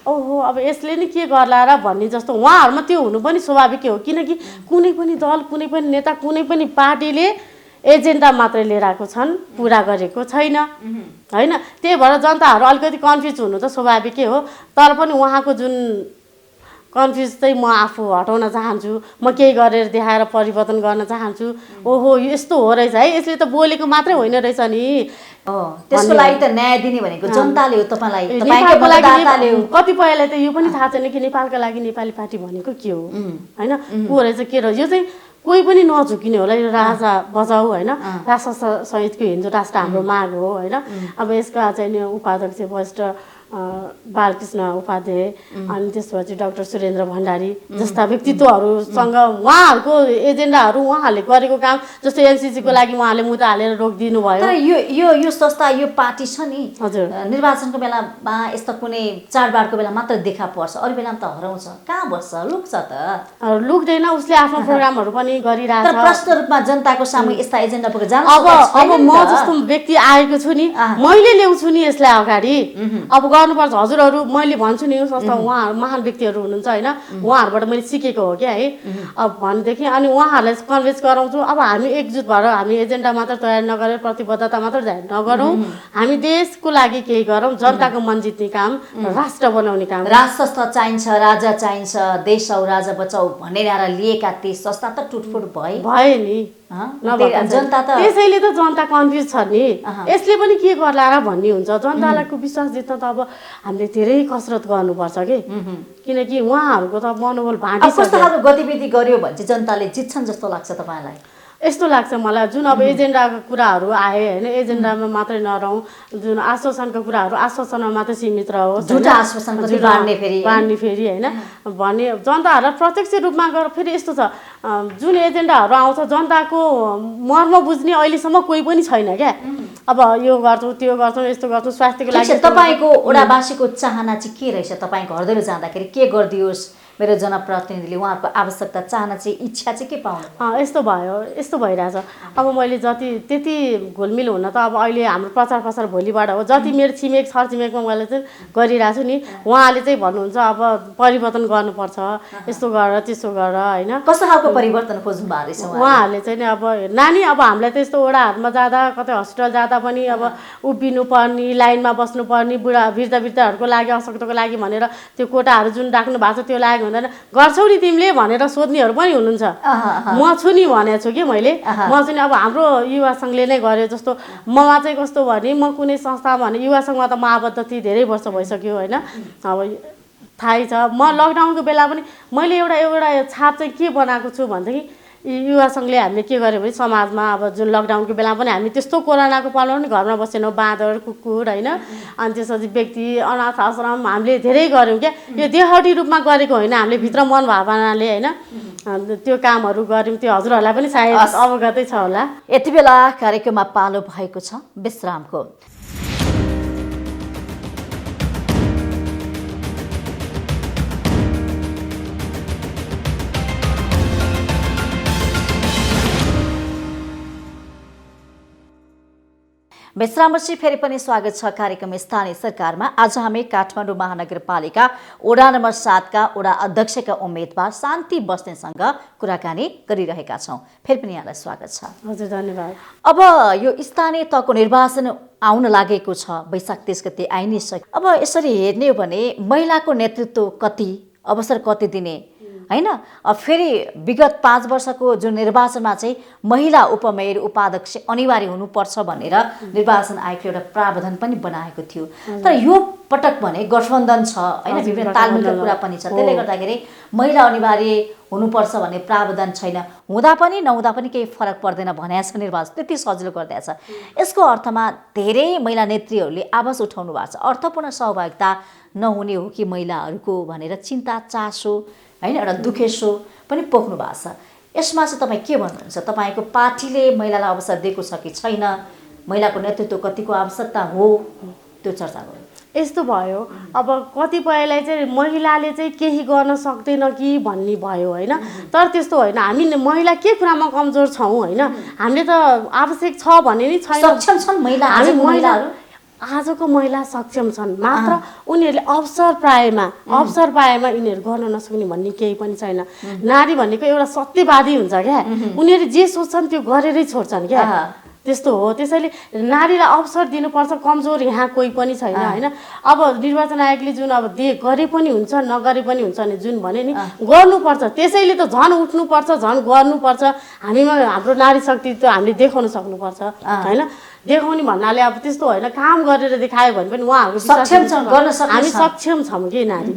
ओहो अब यसले नि के गर्ला र भन्ने जस्तो उहाँहरूमा त्यो हुनु पनि स्वाभाविक हो किनकि कुनै पनि दल कुनै पनि नेता कुनै पनि पार्टीले एजेन्डा मात्रै लिएर आएको छन् पुरा गरेको छैन होइन त्यही भएर जनताहरू अलिकति कन्फ्युज हुनु त स्वाभाविकै हो तर पनि उहाँको जुन कन्फ्युज चाहिँ म आफू हटाउन चाहन्छु म केही गरेर देखाएर परिवर्तन गर्न चाहन्छु ओहो यस्तो हो रहेछ है यसले त बोलेको मात्रै होइन रहेछ नि त्यसको लागि त न्याय दिने भनेको जनताले हो तपाईँलाई कतिपयलाई त यो पनि थाहा छैन कि नेपालका लागि नेपाली पार्टी भनेको के हो होइन को रहेछ के रहेछ यो चाहिँ कोही पनि नझुकिने होला यो राजा बचाउ होइन राष्ट्र सहितको हिन्दू राष्ट्र हाम्रो माग हो होइन अब यसका चाहिँ उपाध्यक्ष वरिष्ठ बालकृष्ण उपाध्याय अनि त्यसपछि डाक्टर सुरेन्द्र भण्डारी जस्ता व्यक्तित्वहरूसँग उहाँहरूको एजेन्डाहरू उहाँहरूले गरेको काम जस्तै एनसीसीको लागि उहाँले मुद्दा हालेर रोकिदिनु भयो तर यो संस्था यो पार्टी छ नि हजुर निर्वाचनको बेलामा यस्ता कुनै चाडबाडको बेला मात्र देखा पर्छ अरू बेलामा त हराउँछ कहाँ बस्छ लुक्छ त लुक्दैन उसले आफ्नो प्रोग्रामहरू पनि गरिरहेछ तर प्रष्ट रूपमा जनताको सामु यस्ता एजेन्डा बोकेर जान अब म जस्तो व्यक्ति आएको छु नि मैले ल्याउँछु नि यसलाई अगाडि अब गर्नुपर्छ हजुरहरू मैले भन्छु नि संस्था उहाँहरू महान व्यक्तिहरू हुनुहुन्छ होइन उहाँहरूबाट मैले सिकेको हो क्या है अब भनेदेखि अनि उहाँहरूलाई कन्भिन्स गराउँछु अब हामी एकजुट भएर हामी एजेन्डा मात्र तयार नगरेर प्रतिबद्धता मात्र जाहेर नगरौँ हामी देशको लागि केही गरौँ जनताको मन जित्ने काम राष्ट्र बनाउने काम राष्ट्र चाहिन्छ राजा चाहिन्छ देश औ राजा बचाऊ भन्ने नारा लिएका ती संस्था त टुटफुट भए नि जनता त त्यसैले त जनता कन्फ्युज छ नि यसले पनि के गर्ला र भन्ने हुन्छ जनताको विश्वास जित्न त अब हामीले धेरै कसरत गर्नुपर्छ कि किनकि उहाँहरूको त मनोबल भाँडिसक्यो कस्तो खालको गतिविधि गर्यो भने चाहिँ जनताले जित्छन् जस्तो लाग्छ तपाईँलाई यस्तो लाग्छ मलाई जुन अब एजेन्डाको कुराहरू आए होइन एजेन्डामा मात्रै नरहौँ जुन आश्वासनका कुराहरू आश्वासनमा मात्रै सीमित रहोस् झुटा आश्वासन बाँड्ने फेरि होइन भने जनताहरूलाई प्रत्यक्ष रूपमा गएर फेरि यस्तो छ जुन एजेन्डाहरू आउँछ जनताको मर्म बुझ्ने अहिलेसम्म कोही पनि छैन क्या अब यो गर्छौँ त्यो गर्छौँ यस्तो गर्छौँ स्वास्थ्यको लागि तपाईँको ओडावासीको चाहना चाहिँ के रहेछ तपाईँको घर दैलो जाँदाखेरि के गरिदियोस् मेरो जनप्रतिनिधिले उहाँहरूको आवश्यकता चाहना चाहिँ इच्छा चाहिँ के पाउनु यस्तो भइरहेछ अब मैले जति त्यति घुलमिल हुन त अब अहिले हाम्रो प्रचार प्रसार भोलिबाट हो जति मेरो छिमेक छरछिमेकमा मैले चाहिँ गरिरहेको छु नि उहाँले चाहिँ भन्नुहुन्छ अब परिवर्तन गर्नुपर्छ यस्तो गर त्यसो गर होइन कस्तो खालको परिवर्तन खोज्नु भएको रहेछ उहाँहरूले चाहिँ नि अब नानी अब हामीलाई त यस्तो वडाहरूमा जाँदा कतै हस्पिटल जाँदा पनि अब उभिनु पर्ने लाइनमा बस्नु पर्ने बुढा वृद्धहरूको लागि अशक्तको लागि भनेर त्यो कोटाहरू जुन राख्नु भएको छ त्यो लागि हुँदैन गर्छौ नि तिमीले भनेर सोध्नेहरू पनि हुनुहुन्छ म छु नि भनेको छु कि मैले म चाहिँ अब हाम्रो युवा सङ्घले नै गर्यो जस्तो ममा चाहिँ कस्तो भने म कुनै संस्था भने युवा सङ्घमा त म आबद्ध थिएँ धेरै वर्ष भइसक्यो होइन अब थाहै छ म लकडाउनको बेला पनि मैले एउटा छाप चाहिँ के बनाएको छु भनेदेखि युवा सङ्घले हामीले के गर्यो भने समाजमा अब जुन लकडाउनको बेला पनि हामी त्यस्तो कोरोनाको पालमा पनि घरमा बसेनौँ बाँदर कुकुर होइन अनि त्यसपछि व्यक्ति अनाथ आश्रम हामीले धेरै गऱ्यौँ क्या यो देखावटी रूपमा गरेको होइन हामीले भित्र मन भावनाले होइन त्यो कामहरू गऱ्यौँ त्यो हजुरहरूलाई पनि सायद अवगतै छ होला यति बेला कार्यक्रममा पालो भएको छ विश्रामको विश्रामपछि फेरि पनि स्वागत छ कार्यक्रम स्थानीय सरकारमा। आज हामी काठमाडौँ महानगरपालिका वडा नम्बर 7 का वडा अध्यक्षका उम्मेदवार शान्ति बस्नेतसँग कुराकानी गरिरहेका छौँ। फेरि पनि यहाँलाई स्वागत छ। हजुर, धन्यवाद। अब यो स्थानीय तहको निर्वाचन आउन लागेको छ, वैशाख 30 गते आइ नै सक्यो। अब यसरी हेर्ने हो भने महिलाको नेतृत्व कति, अवसर कति दिने हैन। फेरि विगत 5 वर्षको जुन निर्वाचनमा चाहिँ महिला उपमेयर उपाध्यक्ष अनिवार्य हुनुपर्छ भनेर निर्वाचन आयोगले एउटा प्रावधान पनि बनाएको थियो। तर यो पटक भने गठबन्धन छ हैन, विभिन्न तालमेलको कुरा पनि छ, त्यसले गर्दाखेरि महिला अनिवार्य हुनुपर्छ भन्ने प्रावधान छैन। हुँदा पनि नहुँदा पनि केही फरक पर्दैन भनेको छ निर्वाचन, त्यति सजिलो गरिदिएको छ। यसको अर्थमा धेरै महिला नेत्रीहरूले आवाज उठाउनु भएको छ, अर्थपूर्ण सहभागिता नहुने हो कि महिलाहरूको भनेर चिन्ता चासो हैन, एउटा दुखेसो पनि पोख्नु भएको छ। यसमा चाहिँ तपाईँ के भन्नुहुन्छ? तपाईँको पार्टीले महिलालाई अवसर दिएको छ कि छैन? महिलाको नेतृत्व कतिको आवश्यकता हो, त्यो चर्चा गरौँ। यस्तो भयो, अब कतिपयलाई चाहिँ महिलाले चाहिँ केही गर्न सक्दैन कि भन्ने भयो हैन। तर त्यस्तो होइन, हामी महिला के कुरामा कमजोर छौँ हैन। हामीले त आवश्यक छ भन्ने नि छैन, सक्षम छन् महिला। हामी महिलाहरू आजको महिला सक्षम छन्, मात्र उनीहरूले अवसर पाएमा यिनीहरू गर्न नसक्ने भन्ने केही पनि छैन। नारी भनेको एउटा सत्यवादी हुन्छ क्या, उनीहरू जे सोच्छन् त्यो गरेरै छोड्छन् क्या, त्यस्तो हो। त्यसैले नारीलाई अवसर दिनुपर्छ, कमजोर यहाँ कोही पनि छैन हैन। अब निर्वाचन आयोगले जुन अब गरे पनि हुन्छ नगरे पनि हुन्छ नि जुन भने नि गर्नुपर्छ, त्यसैले त झन् उठ्नुपर्छ, झन् गर्नुपर्छ। हामीमा हाम्रो नारी शक्ति त हामीले देखाउन सक्नुपर्छ हैन। देखाउने भन्नाले अब त्यस्तो होइन, काम गरेर देखायो भने पनि उहाँहरूको सक्षम छन्, गर्न सक्छन्। हामी सक्षम छौँ कि नारी,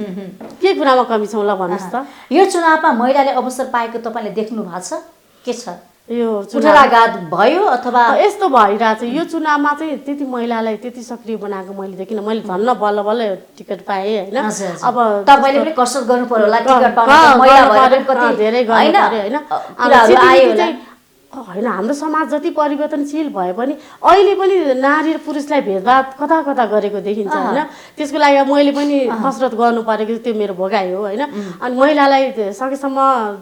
के कुरामा कमी छौँ ल भन्नुहोस् त। यो चुनावमा महिलाले अवसर पाएको तपाईँले देख्नु भएको छ? के छ यो उठाघात भयो अथवा यस्तो भइरहेछ? यो चुनावमा चाहिँ त्यति महिलालाई त्यति सक्रिय बनाएको मैले देखिनँ। मैले धन्न बल्ल बल्ल तिकेट पाएँ हैन। अब तपाईँले पनि कसरत गर्नु पर्यो होला टिकट पाउन, महिला भएर पनि कति धेरै गर्नु पर्यो हैन। होइन, हाम्रो समाज जति परिवर्तनशील भए पनि अहिले पनि नारी र पुरुषलाई भेदभाव कता कता गरेको देखिन्छ होइन। त्यसको लागि मैले पनि कसरत गर्नु परेको, त्यो मेरो भोगाइ हो होइन। अनि महिलालाई सकेसम्म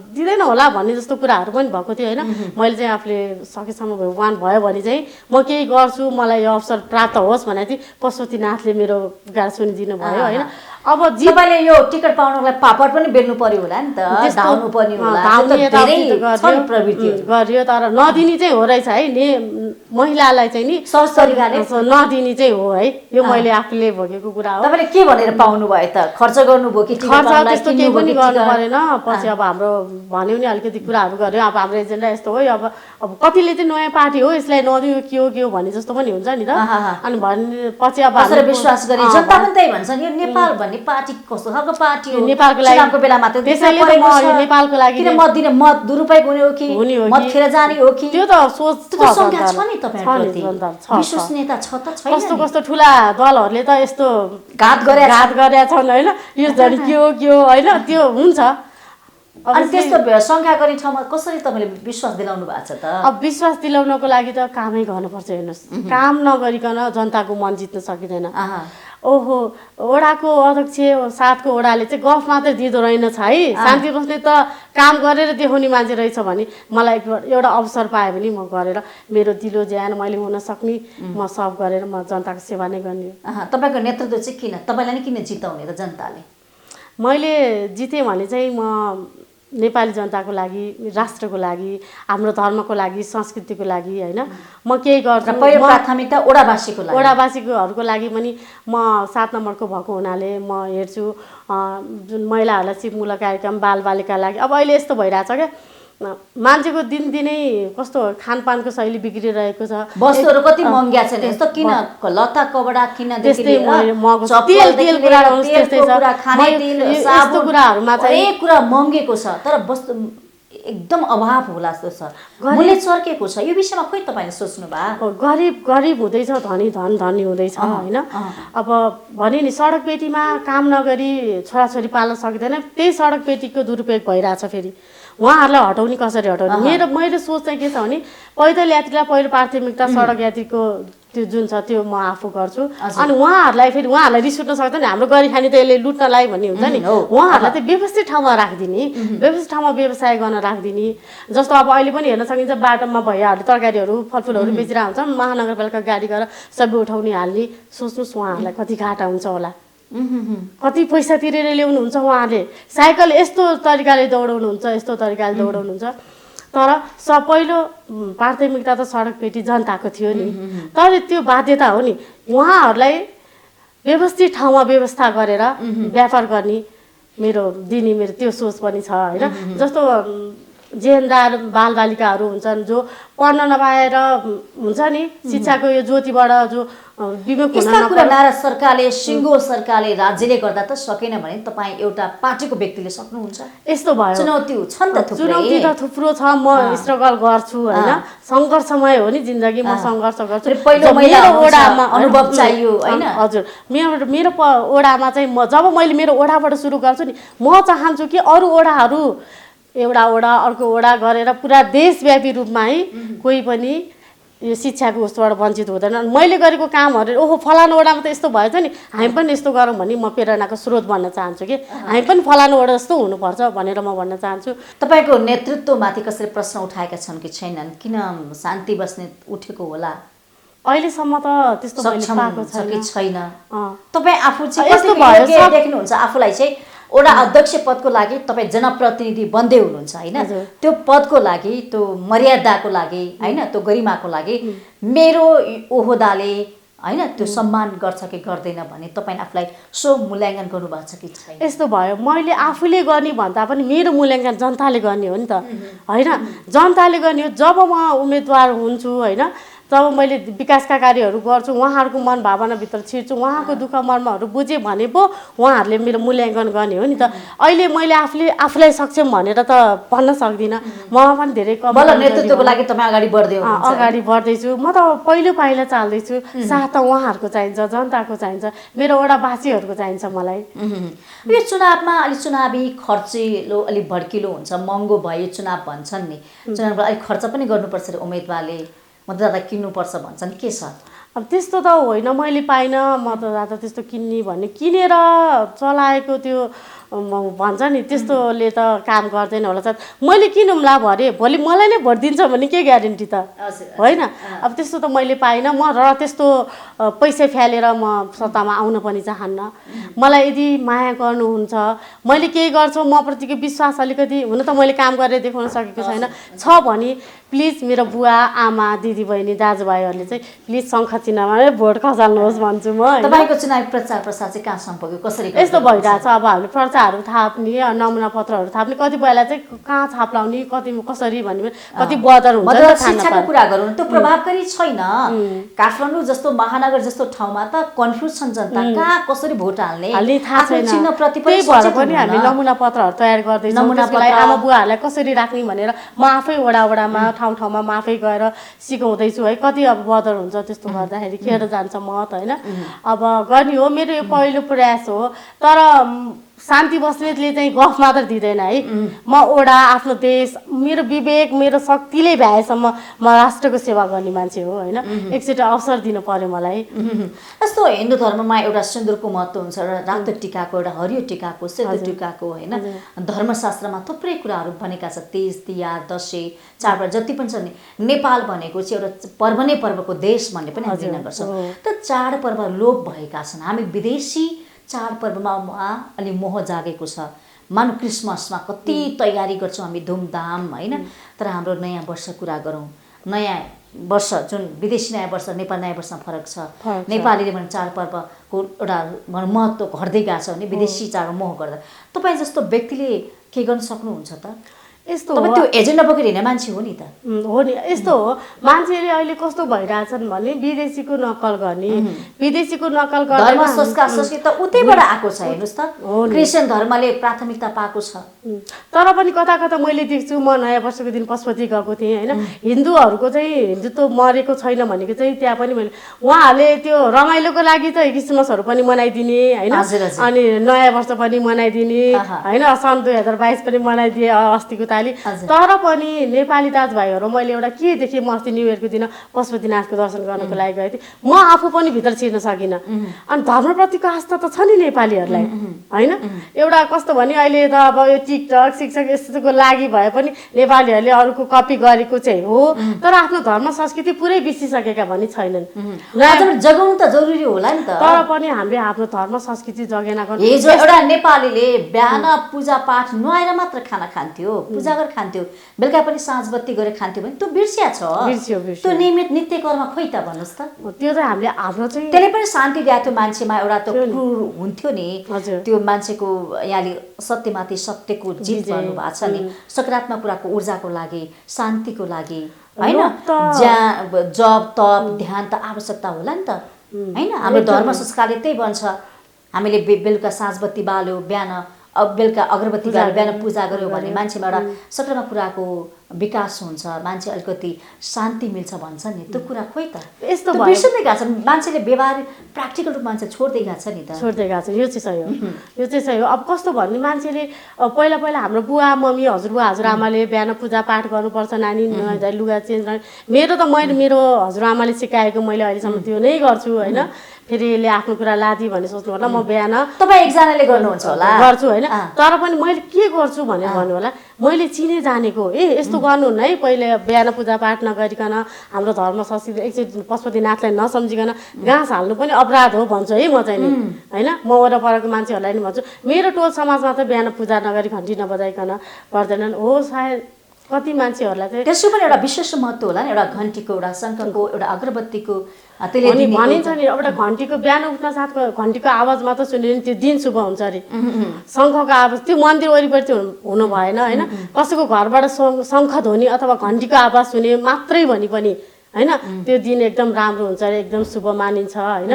दिँदैन होला भन्ने जस्तो कुराहरू पनि भएको थियो होइन। मैले चाहिँ आफूले सकेसम्म भगवान भयो भने चाहिँ म केही गर्छु, मलाई यो अवसर प्राप्त होस् भनेर चाहिँ पशुपतिनाथले मेरो गाडी सुनिदिनु भयो होइन। अब तपाईँले यो टिकट पाउनको लागि पापड पनि बेच्नु पर्यो होला नि त, धाउनु पर्यो होला, गर्यो। तर नदिने चाहिँ हो रहेछ है, महिलालाई चाहिँ नि सहज तरिकाले नदिने चाहिँ हो है। यो मैले आफूले भोगेको कुरा हो। तपाईँले के भनेर पाउनु भयो त? खर्च गर्नुभयो कि खर्च त्यस्तो केही पनि गर्नु परेन। पछि अब हाम्रो भन्यो नि अलिकति कुराहरू गर्यो, अब हाम्रो एजेन्डा यस्तो हो। अब कतिले चाहिँ नयाँ पार्टी हो यसलाई नदियो के हो भने जस्तो पनि हुन्छ नि त। अनि भन्ने पछि अब विश्वास गरे जनता पनि त्यही भन्छ नि, यो नेपाल भन्ने पार्टी कस्तो खालको पार्टी हो, नेपालको लागि चुनावको बेलामा त त्यसैले त म नेपालको लागि किन मत दिने, मत दुरुपयोग हुने हो कि मत खेर जाने हो कि, त्यो त सोच संख्या छ नि तपाईँहरुप्रति, विश्वसनीयता छ त छैन? कस्तो कस्तो ठुला दलहरूले त यस्तो घात गरेका छन् होइन। यो झन् के हो होइन, त्यो हुन्छ। अनि त्यस्तो शङ्का गर्ने ठाउँमा कसरी तपाईँले विश्वास दिलाउनु भएको छ त? अब विश्वास दिलाउनको लागि त कामै गर्नुपर्छ। हेर्नुहोस्, काम नगरिकन जनताको मन जित्न सकिँदैन। ओहो, वडाको अध्यक्ष 7 को वडाले चाहिँ गफ मात्रै दिँदो रहेनछ है। शान्ति बस्ने त काम गरेर देखाउने मान्छे रहेछ भने मलाई एउटा अवसर पायो भने म गरेर मेरो दिलो ज्यान मैले हुन सक्ने म सब गरेर म जनताको सेवा नै गर्ने। तपाईँको नेतृत्व चाहिँ किन, तपाईँलाई नै किन जिताउने त जनताले? मैले जितेँ भने चाहिँ म नेपाली जनताको लागि, राष्ट्रको लागि, हाम्रो धर्मको लागि, संस्कृतिको लागि होइन म केही गर्छु। पहिलो प्राथमिकता वडावासीहरूको लागि पनि म 7 नम्बरको भएको हुनाले म हेर्छु जुन महिलाहरूलाई सिपमूलक कार्यक्रम बालबालिका लागि। अब अहिले यस्तो भइरहेछ क्या, मान्छेको दिनदिनै कस्तो खानपानको शैली बिग्रिरहेको छ, वस्तुहरू कति महँगा छन्। यस्तो किन लत्ता कपडा किन त्यस्तै तेल कुराहरू त्यस्तै छ, यस्तो कुराहरूमा चाहिँ हरेक कुरा महँगेको छ, तर वस्तु एकदम अभाव होला जस्तो छ, मूल्य चर्केको छ। यो विषयमा खोइ तपाईँले सोच्नु भयो? गरिब हुँदैछ, धनी हुँदैछ होइन। अब भने नि सडक पेटीमा काम नगरी छोराछोरी पाल्न सक्दैन, त्यही सडक पेटीको दुरुपयोग भइरहेछ। फेरि उहाँहरूलाई हटाउने कसरी हटाउने? मेरो सोच चाहिँ के छ भने पैदल यात्रीलाई पहिलो प्राथमिकता, सडक यात्रीको त्यो जुन छ त्यो म आफू गर्छु। अनि उहाँहरूलाई फेरि उहाँहरूलाई रिस उठ्न सक्छ नि, हाम्रो गरी खाने त यसले लुट्नलाई भन्ने हुन्छ नि, उहाँहरूलाई चाहिँ व्यवस्थित ठाउँमा राखिदिने, व्यवस्थित ठाउँमा व्यवसाय गर्न राखिदिने। जस्तो अब अहिले पनि हेर्न सकिन्छ बाटोमा भैयाहरूले तरकारीहरू फलफुलहरू बेचिरहेको हुन्छ, महानगरपालिका गाडी गएर सबै उठाउने हाल्ने। सोच्नुहोस् उहाँहरूलाई कति घाटा हुन्छ होला, कति पैसा तिरेर ल्याउनुहुन्छ उहाँहरूले। साइकल यस्तो तरिकाले दौडाउनुहुन्छ, यस्तो तरिकाले दौडाउनुहुन्छ। तर पहिलो प्राथमिकता त सडक पेटी जनताको थियो नि, तर त्यो बाध्यता हो नि उहाँहरूलाई व्यवस्थित ठाउँमा व्यवस्था गरेर व्यापार गर्ने मेरो त्यो सोच पनि छ होइन। जस्तो जेनदार बालबालिकाहरू हुन्छन् जो पढ्न नपाएर हुन्छ नि, शिक्षाको यो ज्योतिबाट जो विमुख हुन नारा सरकारले सिङ्गो सरकारले राज्यले गर्दा त सकेन भने तपाईँ एउटा पार्टीको व्यक्तिले सक्नुहुन्छ। यस्तो भयो, चुनौती छ नि त, चुनौती त थुप्रो छ। म स्ट्रगल गर्छु होइन, सङ्घर्षमय हो नि जिन्दगी, म सङ्घर्ष गर्छु। पहिलो मेरो वडामा अनुभव चाहियो होइन। हजुर, मेरो वडामा चाहिँ जब मैले मेरो वडाबाट सुरु गर्छु नि, म चाहन्छु कि अरू वडाहरू एउटा वडा अर्को वडा गरेर पुरा देशव्यापी रूपमा है कोही पनि यो शिक्षाको उसबाट वञ्चित हुँदैन। मैले गरेको कामहरू ओहो फलानु वडामा त यस्तो भएछ नि, हामी पनि यस्तो गरौँ भने म प्रेरणाको स्रोत भन्न चाहन्छु कि हामी पनि फलानु वडा जस्तो हुनुपर्छ भनेर म भन्न चाहन्छु। तपाईँको नेतृत्वमाथि कसरी प्रश्न उठाएका छन् कि छैनन्? किन शान्ति बस्नेत उठेको होला? अहिलेसम्म त त्यस्तो पाएको छैन। तपाईँ आफू चाहिँ देख्नुहुन्छ आफूलाई चाहिँ वडा अध्यक्ष पदको लागि तपाईँ जनप्रतिनिधि बन्दै हुनुहुन्छ होइन, त्यो पदको लागि, त्यो मर्यादाको लागि होइन, त्यो गरिमाको लागि मेरो ओहदाले होइन त्यो सम्मान गर्छ कि गर्दैन भने तपाईँ आफूलाई सो मूल्याङ्कन गर्नुभएको छ कि छैन? यस्तो भयो, मैले आफूले गर्ने भन्दा पनि मेरो मूल्याङ्कन जनताले गर्ने हो नि त होइन। जनताले गर्ने हो। जब म उम्मेदवार हुन्छु होइन, तब मैले विकासका कार्यहरू गर्छु, उहाँहरूको मन भावनाभित्र छिर्छु, उहाँको दुःख मर्महरू बुझेँ भने पो उहाँहरूले मेरो मूल्याङ्कन गर्ने हो नि त। अहिले मैले आफूलाई सक्षम भनेर त भन्न सक्दिनँ, ममा पनि धेरै नेतृत्वको लागि तपाईँ अगाडि बढ्दैछु। म त पहिलो पाइला चाल्दैछु। साथ त उहाँहरूको चाहिन्छ, जनताको चाहिन्छ, मेरो वडावासीहरूको चाहिन्छ मलाई। यो चुनावमा अलिक चुनावी खर्चिलो अलिक भड्किलो हुन्छ, महँगो भयो चुनाव भन्छन् नि, चुनावमा अलिक खर्च पनि गर्नुपर्छ अरे उम्मेदवारले, मतदाता किन्नुपर्छ भन्छन्, के छ? अब त्यस्तो त होइन, मैले पाइनँ मतदाता त्यस्तो किन्ने भन्ने, किनेर चलाएको त्यो भन्छ नि त्यस्तोले त काम गर्दैन होला। सायद मैले किनौँला भरे भोलि मलाई नै भोट दिन्छ भन्ने के ग्यारेन्टी त होइन। अब त्यस्तो त मैले पाइनँ। म र त्यस्तो पैसा फ्यालेर म सत्तामा आउन पनि चाहन्न। मलाई यदि माया गर्नुहुन्छ, मैले केही गर्छु, म प्रतिको विश्वास अलिकति हुन त मैले काम गरेर देखाउन सकेको छैन छ भने प्लिज मेरो बुवा आमा दिदी बहिनी दाजुभाइहरूले चाहिँ प्लिज शङ्ख चिन्हमा भोट खसाल्नुहोस् भन्छु म। तपाईँको चुनावी प्रचार प्रसार चाहिँ कहाँसम्म पुग्यो, कसरी यस्तो भइरहेछ? अब हामीले प्रचारहरू थाप्ने, नमुना पत्रहरू थाप्ने, कति बेला चाहिँ कहाँ छाप लाउने, कति कसरी भन्ने, कति बदर हुन्छ। शिक्षाको कुरा गरौँ, त्यो प्रभावकारी छैन। काठमाडौँ जस्तो महानगर जस्तो ठाउँमा त कन्फ्युज छन् जनता, कहाँ कसरी भोट हाल्ने थाहा छैन। त्यही भएर पनि हामी नमुना पत्रहरू तयार गर्दैछौँ, आमा बुवाहरूलाई कसरी राख्ने भनेर म आफै वडामा ठाउँ ठाउँमा म आफै गएर सिकाउँदैछु है। कति अब बदर हुन्छ त्यस्तो गर्दाखेरि खेर जान्छ मत होइन। अब गर्ने हो, मेरो यो पहिलो प्रयास हो। तर शान्ति बस्नेतले चाहिँ गफ मात्र दिँदैन है। म वडा, आफ्नो देश, मेरो विवेक, मेरो शक्तिले भ्याएसम्म म राष्ट्रको सेवा गर्ने मान्छे हो होइन। एकचोटि अवसर दिनु पर्यो मलाई। जस्तो हिन्दू धर्ममा एउटा सिन्दुरको महत्त्व हुन्छ, एउटा रातो टिकाको, एउटा हरियो टिकाको, सेतो टिकाको होइन। धर्मशास्त्रमा थुप्रै कुराहरू भनेका छ, तीज तिहार दसैँ चाडबाड जति पनि छ नि। नेपाल भनेको चाहिँ एउटा पर्व नै पर्वको देश भन्ने पनि हामी लिन गर्छौँ। त चाडपर्व लोप भएका छन्। हामी विदेशी चाडपर्वमा अलि मोह जागेको छ। मानौँ क्रिसमसमा कति तयारी गर्छौँ हामी धुमधाम होइन, तर हाम्रो नयाँ वर्ष कुरा गरौँ, नयाँ वर्ष जुन विदेशी नयाँ वर्ष नेपाल नयाँ वर्षमा फरक छ। नेपालीले भने चाडपर्वको एउटा महत्त्व घट्दै गएको छ भने विदेशी चाडमा मोह गर्दा तपाईँ जस्तो व्यक्तिले के गर्न सक्नुहुन्छ त? यस्तो हो, त्यो एजेन्डा बोकेर हिँड्ने मान्छे हो नि त। हो नि, यस्तो हो। मान्छेले अहिले कस्तो भइरहेछन् भने विदेशीको नक्कल गर्ने, विदेशीको नक्कल गर्ने। धर्म संस्कार संस्कृति त उतैबाट आएको छ। हेर्नुहोस् त, क्रिस्चियन धर्मले प्राथमिकता पाएको छ। तर पनि कता कता मैले देख्छु, म नयाँ वर्षको दिन पशुपति गएको थिएँ होइन, हिन्दूहरूको चाहिँ हिन्दुत्व मरेको छैन भनेको चाहिँ त्यहाँ पनि मैले उहाँहरूले त्यो रमाइलोको लागि चाहिँ क्रिसमसहरू पनि मनाइदिने होइन, अनि नयाँ वर्ष पनि मनाइदिने होइन, सन् 2022 पनि मनाइदिए, अस्तिको नेपाली हजुर। तर पनि नेपाली दाजुभाइहरू मैले एउटा के देखेँ म अस्ति न्यु इयरको दिन पशुपतिनाथको दर्शन गर्नको लागि गएको थिएँ म आफू पनि भित्र छिर्न सकिनँ अनि धर्मप्रतिको आस्था त छ नि नेपालीहरूलाई होइन एउटा कस्तो भने अहिले त अब यो टिकटक शिक्षक यस्तोको लागि भए पनि नेपालीहरूले अरूको कपी गरेको चाहिँ हो तर आफ्नो धर्म संस्कृति पुरै बिर्सिसकेका भने छैनन् हजुर, जगाउनु त जरुरी होला नि त। तर पनि हामीले आफ्नो धर्म संस्कृति जगेना गर्नु हिजो एउटा नेपालीले बिहान पूजा पाठ नुहाएर मात्र खाना खान्थ्यो, पूजा गरेर खान्थ्यो, बेलुका पनि साँझ बत्ती गरेर खान्थ्यो भने त्यो बिर्सिया छ। बिर्सियो। त्यो नियमित नित्य कर्म खोइ त भन्नुहोस् त। त्यो चाहिँ हामीले हाम्रो चाहिँ त्यसले पनि शान्ति दिएको थियो मान्छेमा, एउटा त क्रूर हुन्थ्यो नि हजुर। त्यो मान्छेको, यहाँले सत्यमाथि सत्यको जित गर्नु भएको छ नि, सकारात्मक कुराको ऊर्जाको लागि, शान्तिको लागि होइन। जब तप ध्यान त आवश्यकता होला नि त होइन। हाम्रो धर्म संस्कारले त्यही भन्छ, हामीले बेलुका साँझ बत्ती बाल्यो, बिहान बेलुका अगरबत्ती बाल्यो, बिहान पूजा गर्यो भने मान्छेमा एउटा सकारात्मक कुराको विकास हुन्छ, मान्छे अलिकति शान्ति मिल्छ भन्छ नि। त्यो कुरा खोइ त यस्तो बिर्सिँदै गएको छ मान्छेले, व्यवहार प्र्याक्टिकल रूपमा मान्छे छोड्दै गएको छ नि त। छोड्दै गएको छ, यो चाहिँ सही हो, यो चाहिँ सही हो। अब कस्तो भन्ने मान्छेले पहिला पहिला हाम्रो बुवा मम्मी हजुरबुवा हजुरआमाले बिहान पूजा पाठ गर्नुपर्छ, नानी नुहाइ लुगा चेन्ज गर्ने, मेरो त मैले मेरो हजुरआमाले सिकाएको मैले अहिलेसम्म त्यो नै गर्छु होइन। फेरि यसले आफ्नो कुरा लादी भन्ने सोच्नु होला, म बिहान तपाईँ एकजनाले गर्नुहुन्छ होला, गर्छु होइन। तर पनि मैले के गर्छु भनेर भन्नु होला, मैले चिने जानेको यस्तो गर्नुहुन्न है, पहिले बिहान पूजापाठ नगरिकन हाम्रो धर्म संस्कृति एकचोटि पशुपतिनाथलाई नसम्झिकन घाँस हाल्नु पनि अपराध हो भन्छु है म चाहिँ नि होइन। म वरपरको मान्छेहरूलाई नि भन्छु, मेरो टोल समाजमा त बिहान पूजा नगरी घन्टी नबजाइकन गर्दैनन् हो। सायद कति मान्छेहरूलाई चाहिँ त्यसको पनि एउटा विशेष महत्त्व होला नि, एउटा घन्टीको, एउटा शङ्खको, एउटा अगरबत्तीको, त्यसले अनि भनिन्छ नि एउटा घन्टीको बिहान उठ्न साथको घन्टीको आवाज मात्र सुन्यो भने त्यो दिन शुभ हुन्छ अरे। शङ्खको आवाज त्यो मन्दिर वरिपरि चाहिँ हुनु भएन होइन। कसैको घरबाट शङ्ख ध्वनि अथवा घन्टीको आवाज सुने मात्रै भने पनि होइन त्यो दिन एकदम राम्रो हुन्छ अरे, एकदम शुभ मानिन्छ होइन।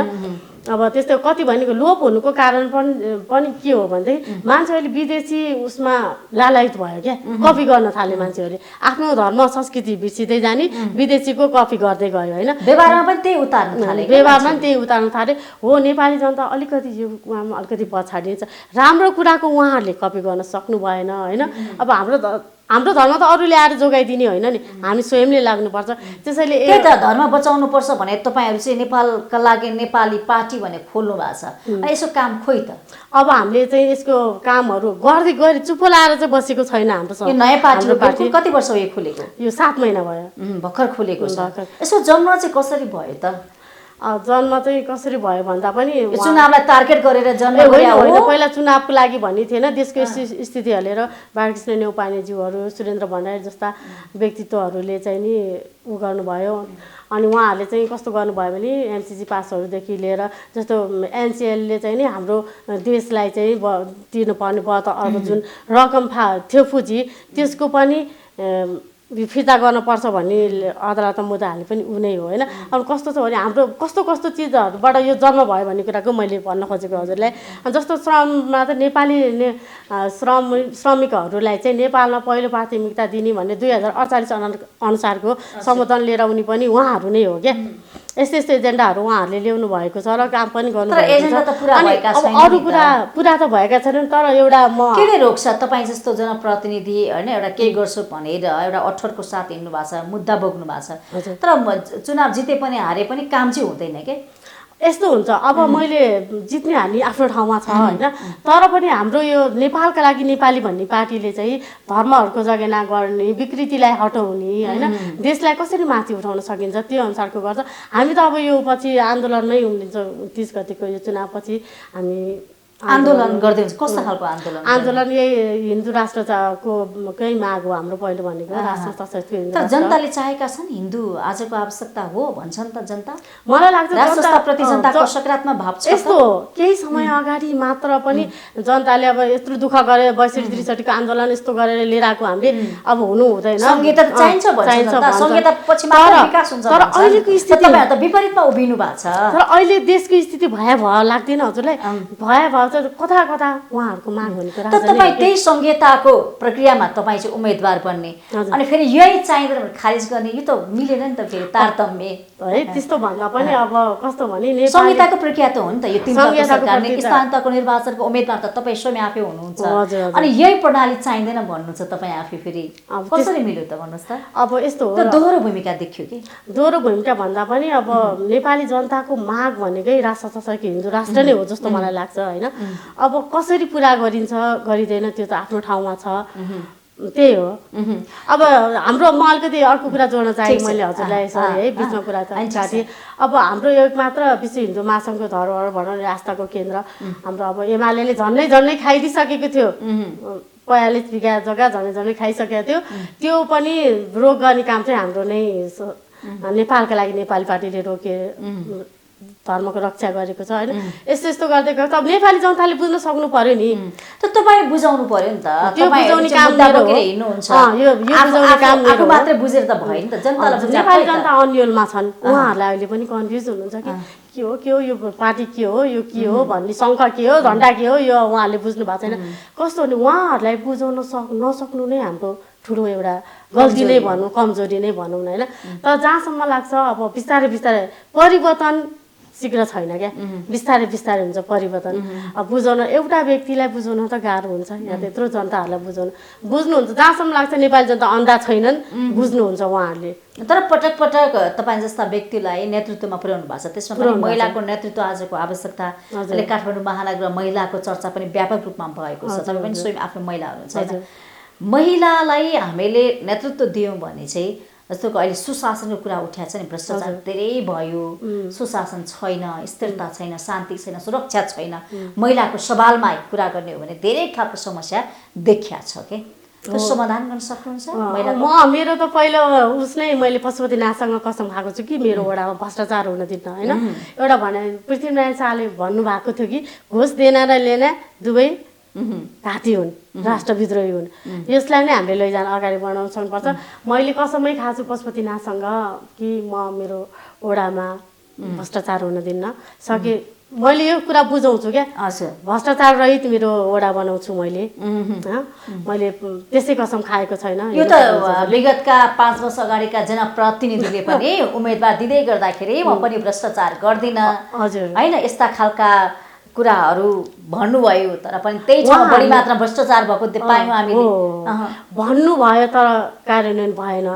अब त्यस्तो कति भनेको लोप हुनुको कारण पनि के हो भनेदेखि मान्छेहरूले विदेशी उसमा लालायित भयो क्या, कपी गर्न थाले मान्छेहरूले, आफ्नो धर्म संस्कृति बिर्सिँदै जाने, विदेशीको कपी गर्दै गयो होइन। व्यवहारमा पनि त्यही उतार्नु थाले, व्यवहारमा पनि त्यही उतार्नु थाले हो। नेपाली जनता अलिकति यो अलिकति पछाडि छ, राम्रो कुराको उहाँहरूले कपी गर्न सक्नु भएन होइन। अब हाम्रो धर्म त अरूले आएर जोगाइदिने होइन नि, हामी स्वयंले लाग्नुपर्छ। त्यसैले त्यही त धर्म बचाउनु पर्छ भने तपाईँहरू चाहिँ नेपालका लागि नेपाली पार्टी भने खोल्नु भएको छ, यसो काम खोइ त। अब हामीले चाहिँ यसको कामहरू गर्दै गरी चुप्पो लाएर चाहिँ बसेको छैन। हाम्रो नयाँ पार्टी कति वर्ष हो यो खोलेको? यो 7 महिना भयो, भर्खर खोलेको छ। यसो जन्म चाहिँ कसरी भयो त? जन्म चाहिँ कसरी भयो भन्दा पनि चुनावलाई टार्गेट गरेर जन्म होइन। पहिला चुनावको लागि भन्ने थिएन, देशको स्थिति हेरेर बालकृष्ण न्यौपानेज्यूहरू, सुरेन्द्र भण्डारी जस्ता व्यक्तित्वहरूले चाहिँ नि उ गर्नुभयो। अनि उहाँहरूले चाहिँ कस्तो गर्नुभयो भने एमसिसी पासहरूदेखि लिएर जस्तो एनसिएलले चाहिँ नि हाम्रो देशलाई चाहिँ तिर्नुपर्ने भयो त अब जुन रकम थियो पुँजी त्यसको पनि फिर्ता गर्नुपर्छ भन्ने अदालतमा मुद्दा हाल्ने पनि उ नै हो होइन। अब कस्तो छ भने हाम्रो कस्तो कस्तो चिजहरूबाट यो जन्म भयो भन्ने कुराको मैले भन्न खोजेको हजुरलाई। जस्तो श्रममा त नेपाली श्रमिकहरूलाई चाहिँ नेपालमा पहिलो प्राथमिकता दिने भन्ने 2048 अनुसारको सम्बोधन लिएर उनी पनि उहाँहरू नै हो क्या। यस्तो यस्तो एजेन्डाहरू उहाँहरूले ल्याउनु भएको छ र काम पनि गर्नुभएको छ। अनि अरू कुरा पुरा त भएका छैनन्, तर एउटा म केले रोक्छ तपाईँ जस्तो जनप्रतिनिधि होइन, एउटा केही गर्छु भनेर एउटा अठोटको साथ हिँड्नु भएको छ, मुद्दा बोक्नु भएको छ, तर चुनाव जिते पनि हारे पनि काम चाहिँ हुँदैन के? यस्तो हुन्छ। अब मैले जित्ने हाल्ने आफ्नो ठाउँमा छ होइन, तर पनि हाम्रो यो नेपालका लागि नेपाली भन्ने पार्टीले चाहिँ धर्महरूको जगेना गर्ने, विकृतिलाई हटाउने होइन, देशलाई कसरी माथि उठाउन सकिन्छ त्यो अनुसारको गर्छ। हामी त अब यो पछि आन्दोलनमै उम्लिन्छ। 30 गतिको यो चुनावपछि हामी आन्दोलन गर्दै हुन्छ। कस्तो खालको आन्दोलन? आन्दोलन यही हिन्दू राष्ट्रको कै माग हो हाम्रो पहिलो भनेको राष्ट्र सशक्त। तर जनताले चाहेका छन् हिन्दू आजको आवश्यकता हो भन्छन् त जनता। मलाई लाग्छ राष्ट्रप्रति जनताको सकारात्मक भाव छ। यस्तो केही समय अगाडि मात्र पनि जनताले अब यत्रो दुःख गरे 62-63 को आन्दोलन यस्तो गरेर लिएर आएको हामीले अब हुनु हुँदैन। संहिता चाहिन्छ भन्छ त, संहिता पछि मात्र विकास हुन्छ। तर अहिलेको स्थिति तपाईहरु त विपरीतमा उभिनु भएको छ। तर अहिले देशको स्थिति भयावह लाग्दैन हजुरलाई? भयावह अब चाहिँ कता कता उहाँहरूको माग भनेको त तपाईँ त्यही संहिताको प्रक्रियामा तपाईँ चाहिँ उम्मेदवार बन्ने अनि फेरि यही चाहिँदैन भने खारिज गर्ने, यो त मिलेन नि त फेरि तारतम्य है। त्यस्तो भन्दा पनि अब कस्तो भने संहिताको प्रक्रिया त हो नि त यो 3 तहको सरकारले स्थानीय तहको निर्वाचनको उम्मेदवार त तपाईँ स्वयं आफै हुनुहुन्छ अनि यही प्रणाली चाहिँदैन भन्नुहुन्छ तपाईँ आफै, फेरि कसरी मिल्यो त भन्नुहोस् त? अब यस्तो हो, दोहोरो भूमिका देखियो कि दोहोरो भूमिका भन्दा पनि अब नेपाली जनताको माग भनेकै राष्ट्र सशक्त हिन्दू राष्ट्र नै हो जस्तो मलाई लाग्छ होइन। अब कसरी पुरा गरिन्छ गरिँदैन त्यो त आफ्नो ठाउँमा छ, त्यही हो। अब हाम्रो म अलिकति अर्को कुरा जोड्न चाहेँ, मैले हजुरलाई सरी है बिचमा कुरा काटेँ। अब हाम्रो एक मात्र विश्व हिन्दू महासङ्घको धरोहर भनौँ न आस्थाको केन्द्र हाम्रो अब एमाले झन्डै खाइदिइसकेको थियो, 45 बिघा जग्गा झन्डै खाइसकेको थियो। त्यो पनि रोक गर्ने काम चाहिँ हाम्रो नै नेपालका लागि नेपाली पार्टीले रोके, धर्मको रक्षा गरेको छ होइन। यस्तो यस्तो गर्दै गर्दा अब नेपाली जनताले बुझ्न सक्नु पर्यो नि, त तपाईँ बुझाउनु पर्यो नि त। त्यो बुझाउने काम मेरो हो, यो बुझाउने काम मेरो हो। मात्रै बुझेर त भयो नि त, जनतालाई नेपाली जनता अन्यलमा छन्, उहाँहरूलाई अहिले पनि कन्फ्युज हुनुहुन्छ कि के हो यो पार्टी, के हो यो के हो भन्ने, शङ्ख के हो झन्डा के हो, यो उहाँहरूले बुझ्नु भएको छैन। कस्तो भने उहाँहरूलाई बुझाउन नसक्नु नै हाम्रो ठुलो एउटा गल्ती नै भनौँ, कमजोरी नै भनौँ न होइन। तर जहाँसम्म लाग्छ अब बिस्तारै बिस्तारै परिवर्तन शीघ्र छैन क्या, बिस्तारै बिस्तारै हुन्छ परिवर्तन। अब बुझाउन एउटा व्यक्तिलाई बुझाउन त गाह्रो हुन्छ, यहाँ त्यत्रो जनताहरूलाई बुझ्नुहुन्छ। जहाँसम्म लाग्छ नेपाली जनता अन्धा छैनन्, बुझ्नुहुन्छ उहाँहरूले। तर पटक पटक तपाईँ जस्ता व्यक्तिलाई नेतृत्वमा पुर्याउनु भएको छ, त्यसमा पनि महिलाको नेतृत्व आजको आवश्यकता। अहिले काठमाडौँ महानगर महिलाको चर्चा पनि व्यापक रूपमा भएको छ, तपाईँ पनि स्वयं आफ्नो महिला हुनुहुन्छ होइन। महिलालाई हामीले नेतृत्व दियौँ भने चाहिँ जस्तो अहिले सुशासनको कुरा उठाएको छ नि, भ्रष्टाचार धेरै भयो, सुशासन छैन, स्थिरता छैन, शान्ति छैन, सुरक्षा छैन। महिलाको सवालमा कुरा गर्ने हो भने धेरै खालको समस्या देखिया छ के, त्यो समाधान गर्न सक्नुहुन्छ? मेरो त पहिलो उस नै मैले पशुपतिनाथसँग कसम खाएको छु कि मेरो वडामा भ्रष्टाचार हुन दिन्न होइन। एउटा भने पृथ्वीनारायण शाहले भन्नुभएको थियो कि घुस देना र लेना दुवै घाती हुन्, राष्ट्रविद्रोही हुन्, यसलाई नै हामीले लैजान अगाडि बढाउन सक्नुपर्छ। मैले कसमै खाएको छु पशुपतिनाथसँग कि म मेरो वडामा भ्रष्टाचार हुन दिन्न, सके मैले यो कुरा बुझाउँछु क्या। हजुर, भ्रष्टाचार रहित मेरो वडा बनाउँछु मैले, मैले त्यसै कसम खाएको छैन। यो त विगतका 5 वर्ष अगाडिका जनप्रतिनिधिले पनि उम्मेदवार दिँदै गर्दाखेरि म पनि भ्रष्टाचार गर्दिनँ हजुर होइन यस्ता खालका कुराहरू भन्नुभयो, तर पनि त्यही ठाउँमा बढी मात्रा भ्रष्टाचार भएको पायौँ हामीले। भन्नुभयो तर कार्यान्वयन भएन,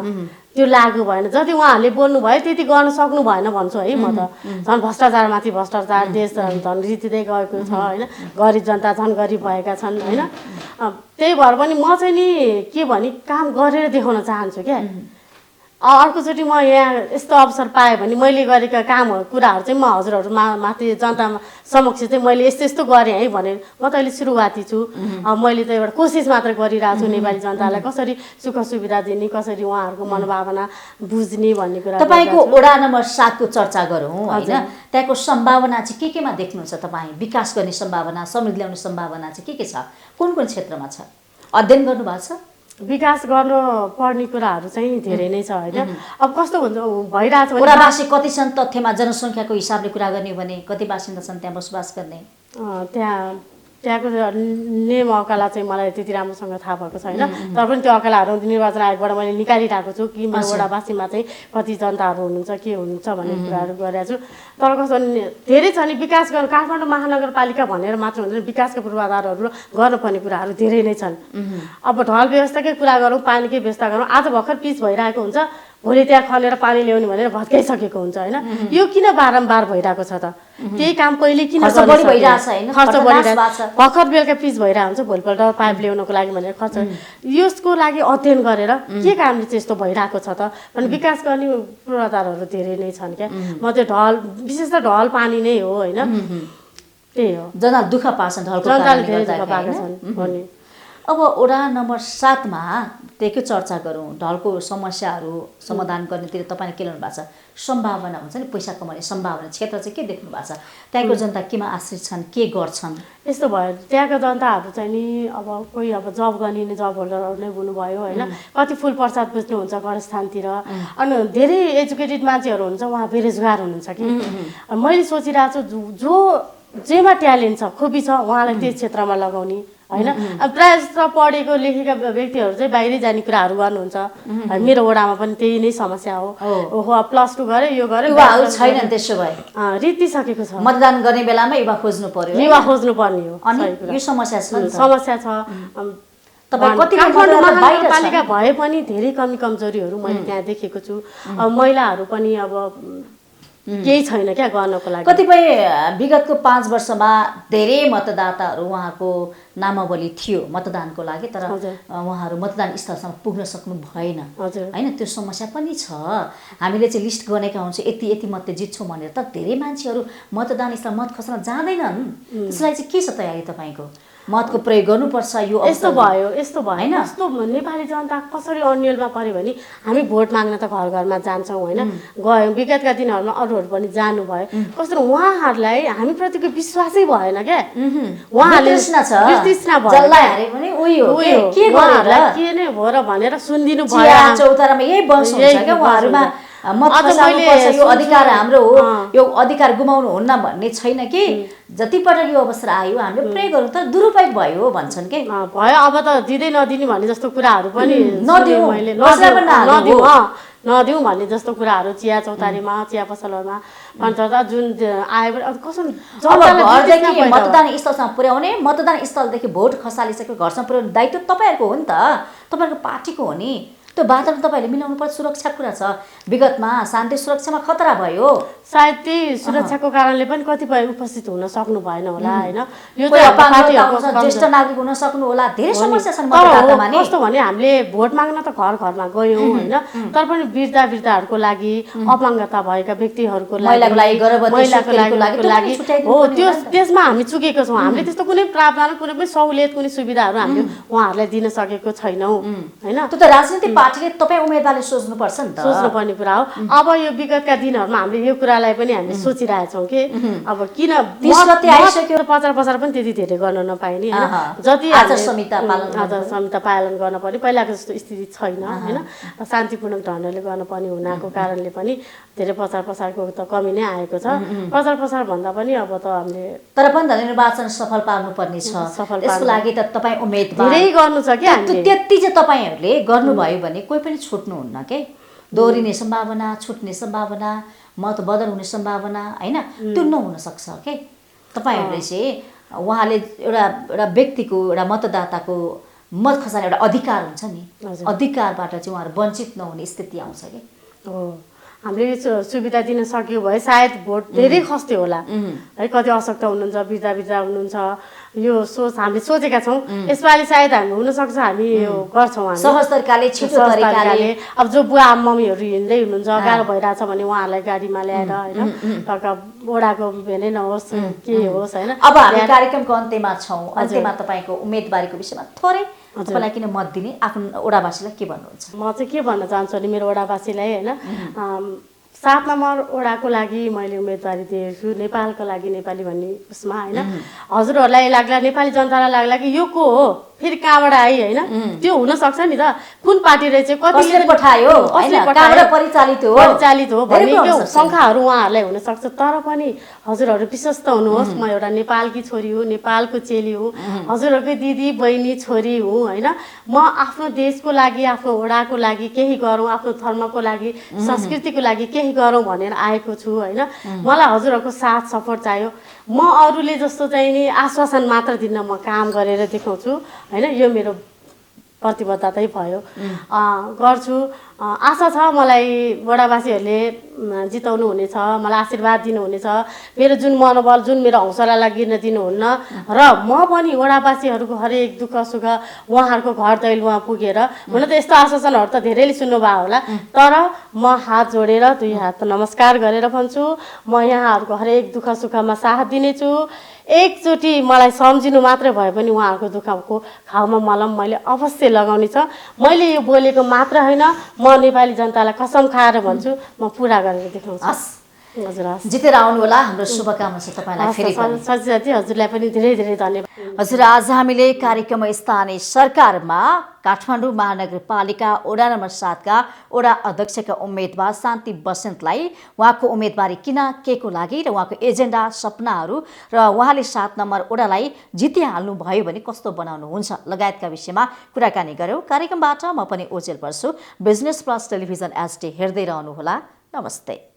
त्यो लागू भएन। जति उहाँहरूले बोल्नुभयो त्यति गर्न सक्नु भएन भन्छु है म त। झन् भ्रष्टाचारमाथि भ्रष्टाचार, देश झन् रितिँदै गएको छ होइन, गरिब जनता झन् गरिब भएका छन् होइन। त्यही भएर पनि म चाहिँ नि के भने काम गरेर देखाउन चाहन्छु क्या। अर्कोचोटि म यहाँ यस्तो अवसर पाएँ भने मैले गरेका कामहरू कुराहरू चाहिँ म हजुरहरूमा माथि जनता समक्ष चाहिँ मैले यस्तो यस्तो गरेँ है भनेर म त अहिले सुरुवाती छु। मैले त एउटा कोसिस मात्र गरिरहेको छु नेपाली जनतालाई कसरी सुख सुविधा दिने, कसरी उहाँहरूको मनोभावना बुझ्ने भन्ने कुरा। तपाईँको वडा नम्बर 7 को चर्चा गरौँ होइन, त्यहाँको सम्भावना चाहिँ केमा देख्नुहुन्छ तपाईँ? विकास गर्ने सम्भावना, समृद्धि ल्याउने सम्भावना चाहिँ के छ, कुन कुन क्षेत्रमा छ, अध्ययन गर्नुभएको छ? विकास गर्नु पर्ने कुराहरू चाहिँ धेरै नै छ होइन। अब कस्तो हुन्छ भइरहेछ भने वडावासी कति छन् तथ्यमा, जनसङ्ख्याको हिसाबले कुरा गर्ने भने कति बासिन्दा छन् त्यहाँ बसोबास गर्ने? त्यहाँको नियम अकाला चाहिँ मलाई त्यति राम्रोसँग थाहा भएको छैन, तर पनि त्यो अकालाहरू निर्वाचन आयोगबाट मैले निकालिरहेको छु कि मेरो वडावासीमा चाहिँ कति जनताहरू हुनुहुन्छ, के हुनुहुन्छ भन्ने कुराहरू गरिरहेको छु। तर कस्तो धेरै छ नि, विकास गर्नु काठमाडौँ महानगरपालिका भनेर मात्र हुँदैन, विकासका पूर्वाधारहरू गर्नुपर्ने कुराहरू धेरै नै छन्। अब ढल व्यवस्थाकै कुरा गरौँ, पानीकै व्यवस्था गरौँ, आज भर्खर पिच भइरहेको हुन्छ, भोलि त्यहाँ खनेर पानी ल्याउने भनेर भत्काइसकेको हुन्छ होइन। यो किन बारम्बार भइरहेको छ त? त्यही काम पहिले किन खर्च बढिरहेछ? भर्खर बेलुका पिच भइरहेको हुन्छ, भोलिपल्ट पाइप ल्याउनको लागि भनेर खर्च, यसको लागि अध्ययन गरेर के कारणले चाहिँ यस्तो भइरहेको छ त भने विकास गर्ने पूर्वाधारहरू धेरै नै छन् क्या। म त्यो ढल विशेष त ढल पानी नै हो होइन, त्यही हो। जनताले दुःख पाउँछन् ढलको जनताले धेरै दुःख पाएका छन् भन्ने। अब वडा नम्बर 7 मा त्यही चर्चा गरौँ, ढलको समस्याहरू समाधान गर्नेतिर तपाईँले के ल्याउनु भएको छ? सम्भावना हुन्छ नि, पैसा कमाउने सम्भावना क्षेत्र चाहिँ के देख्नु भएको छ? त्यहाँको जनता केमा आश्रित छन्, के गर्छन्? यस्तो भयो त्यहाँको जनताहरू चाहिँ नि अब कोही अब जब गर्ने जब होल्डरहरू नै हुनुभयो होइन, कति फुल प्रसाद बुझ्नुहुन्छ गणस्थानतिर, अनि धेरै एजुकेटेड मान्छेहरू हुन्छ उहाँ बेरोजगार हुनुहुन्छ कि। मैले सोचिरहेको छु जो जेमा ट्यालेन्ट छ खोपी छ उहाँलाई त्यस क्षेत्रमा लगाउने होइन। अब प्रायः जस्तो पढेको लेखेका व्यक्तिहरू चाहिँ बाहिरै जाने कुराहरू गर्नुहुन्छ। मेरो वडामा पनि त्यही नै समस्या हो। ओहो +2 गरे यो गरे युवाहरू छैनन्, त्यसो भए रित्तिसकेको छ। मतदान गर्ने बेलामा युवा खोज्नु पर्यो, युवा खोज्नु पर्ने हो। अनि यो समस्या छ नि त। समस्या छ। तपाईँ कति काठमाडौँ महानगरपालिका भए पनि धेरै कमी कमजोरीहरू मैले त्यहाँ देखेको छु। अब महिलाहरू पनि अब केही छैन क्या गर्नको लागि। कतिपय विगतको 5 वर्षमा धेरै मतदाताहरू उहाँको नामावली थियो मतदानको लागि, तर उहाँहरू मतदान स्थलसम्म पुग्न सक्नु भएन होइन। त्यो समस्या पनि छ। हामीले चाहिँ लिस्ट गनेका हुन्छौँ यति यति मतले जित्छौँ भनेर, तर धेरै मान्छेहरू मतदान स्थल मत खस्न जाँदैनन्। त्यसलाई चाहिँ के छ तयारी तपाईँको? मतको प्रयोग गर्नुपर्छ यो यस्तो भयो होइन। यस्तो नेपाली जनता कसरी अन्यलमा पर्यो भने हामी भोट माग्न त घर घरमा जान्छौँ होइन। गयौँ विगतका दिनहरूमा अरूहरू पनि जानुभयो। कस्तो उहाँहरूलाई हामीप्रतिको विश्वासै भएन क्या। उहाँहरूले के नै हो र भनेर सुनिदिनु भयो। चौतारामा यही बस हुन्छ क्या उहाँहरूमा, मत खसाल्नुपर्छ, यो अधिकार हाम्रो हो, यो अधिकार गुमाउनु हुन्न भन्ने छैन कि। जतिपटक यो अवसर आयो हामीले प्रयोग गर्नु, तर दुरुपयोग भयो भन्छन् के भयो। अब त दिँदै नदिने भन्ने जस्तो कुराहरू पनि नदिउँ भन्ने जस्तो कुराहरू चिया चौतारीमा चिया पसलहरूमा भन्छ। जुन आयो कसो घरदेखि मतदान स्थलसम्म पुर्याउने, मतदान स्थलदेखि भोट खसालिसकेको घरसम्म पुर्याउने दायित्व तपाईँहरूको हो नि त, तपाईँहरूको पार्टीको हो नि। त्यो वातावरण तपाईँहरूले मिलाउनु पर्छ। सुरक्षा कुरा छ, विगतमा शान्ति सुरक्षामा खतरा भयो, सायद त्यही सुरक्षाको कारणले पनि कतिपय उपस्थित हुन सक्नु भएन होला होइन। यो ज्येष्ठ नागरिक हुन सक्नु होला, धेरै समस्या छन् मतदातामा नि। कस्तो भने हामीले भोट माग्न त घर घरमा गयौँ होइन, तर पनि वृद्धहरूको लागि, अपाङ्गता भएका व्यक्तिहरूको लागि हो त्यसमा हामी चुकेको छौँ। हामीले त्यस्तो कुनै प्रावधान, कुनै पनि सहुलियत, कुनै सुविधाहरू हामीले उहाँहरूलाई दिन सकेको छैनौँ होइन। त्यो त राजनीतिक पार्टीले तपाईँ उम्मेदवारले सोच्नुपर्छ नि त, सोच्नुपर्ने कुरा हो। अब यो विगतका दिनहरूमा हामीले यो कुरालाई पनि हामीले सोचिरहेछौँ कि अब किन 50 पनि त्यति धेरै गर्न नपाइने होइन। जति आचार संहिता पालन गर्न पर्ने पहिलाको जस्तो स्थिति छैन होइन। शान्तिपूर्ण ढङ्गले गर्न पर्ने हुनाको कारणले पनि धेरै प्रचारको त कमी नै आएको छ। प्रचार भन्दा पनि अब त हामीले तर पनि निर्वाचन सफल पार्नुपर्ने छ। त्यसको लागि त तपाईँ उम्मेदवार धेरै गर्नु छ कि त्यति चाहिँ तपाईँहरूले गर्नुभयो भने कोही पनि छुट्नुहुन्न के। दोहोरिने सम्भावना, छुट्ने सम्भावना, मत बदल हुने सम्भावना होइन, त्यो नहुन सक्छ के। तपाईँहरूले चाहिँ उहाँले एउटा व्यक्तिको, एउटा मतदाताको मत खसाल्ने एउटा अधिकार हुन्छ नि, अधिकारबाट चाहिँ उहाँहरू वञ्चित नहुने स्थिति आउँछ कि। हो हामीले सुविधा दिन सक्यो भए सायद भोट धेरै खस्थ्यो होला है। कति अशक्त हुनुहुन्छ, वृद्ध हुनुहुन्छ, यो सोच हामीले सोचेका छौँ। यसपालि सायद हामी हुनसक्छ हामी यो गर्छौँ, हामी सहज तरिकाले छिटो तरिकाले। अब जो बुवा मम्मीहरू हिँड्दै हुनुहुन्छ, गाह्रो भइरहेछ भने उहाँहरूलाई गाडीमा ल्याएर होइन, वडाको भेनै नहोस् के होस् होइन। अब हामी कार्यक्रमको अन्त्यमा छौँ। अन्त्यमा तपाईँको उम्मेदवारीको विषयमा थोरै तपाईँलाई किन मत दिने, आफ्नो वडावासीलाई के भन्नुहुन्छ? म चाहिँ के भन्न चाहन्छु भने मेरो वडावासीलाई होइन, 7 नम्बर वडाको लागि मैले उम्मेदवारी दिएको छु, नेपालको लागि नेपाली भन्ने उसमा होइन। हजुरहरूलाई लाग्ला, नेपाली जनतालाई लाग्ला कि यो को हो, फेरि कहाँबाट आइ होइन, त्यो हुनसक्छ नि त। कुन पार्टी रहेछ, कतिले पठायो, परिचालित हो भन्ने त्यो शङ्काहरू उहाँहरूलाई हुनसक्छ। तर पनि हजुरहरू विश्वस्त हुनुहोस्, म एउटा नेपालकी छोरी हुँ, नेपालको चेली हुँ, हजुरहरूकै दिदी बहिनी छोरी हुँ होइन। म आफ्नो देशको लागि, आफ्नो वडाको लागि केही गरौँ, आफ्नो धर्मको लागि, संस्कृतिको लागि केही गरौँ भनेर आएको छु होइन। मलाई हजुरहरूको साथ सपोर्ट चाहियो। म अरूले जस्तो चाहिँ नि आश्वासन मात्र दिन म काम गरेर देखाउँछु होइन। यो मेरो प्रतिबद्धतै भयो, गर्छु। आशा छ मलाई वडावासीहरूले जिताउनु हुनेछ, मलाई आशीर्वाद दिनुहुनेछ। मेरो जुन मनोबल, जुन मेरो हौसलालाई गिर्न दिनुहुन्न र म पनि वडावासीहरूको हरेक दुःख सुख उहाँहरूको घर दैलोमा पुगेर, हुन त यस्तो आश्वासनहरू त धेरैले सुन्नुभयो होला, तर म हात जोडेर 2 हात नमस्कार गरेर भन्छु, म यहाँहरूको हरेक दुःख सुखमा साथ दिनेछु। एकचोटि मलाई सम्झिनु मात्रै भए पनि उहाँहरूको दुःखको घाउमा मलम मैले अवश्य लगाउने छ। मैले यो बोलेको मात्र होइन, म नेपाली जनतालाई कसम खाएर भन्छु, म पुरा गरेर देखाउँछु। हजुर हस् जितेर आउनुहोला, हाम्रो शुभकामना छ तपाईँलाई फेरि पनि। सचिजाति हजुरलाई पनि धेरै धेरै धन्यवाद। हजुर, आज हामीले कार्यक्रम स्थानीय सरकारमा काठमाडौँ महानगरपालिका वडा नम्बर 7 का वडा अध्यक्षका उम्मेदवार शान्ति बस्नेतलाई उहाँको उम्मेदवारी किन, के को लागि र उहाँको एजेन्डा, सपनाहरू र उहाँले 7 नम्बर वडालाई जितिहाल्नु भयो भने कस्तो बनाउनुहुन्छ लगायतका विषयमा कुराकानी गर्यौं। कार्यक्रमबाट म पनि ओजेल पर्छु। बिजनेस प्लस टेलिभिजन एचडी हेर्दै रहनुहोला। नमस्ते।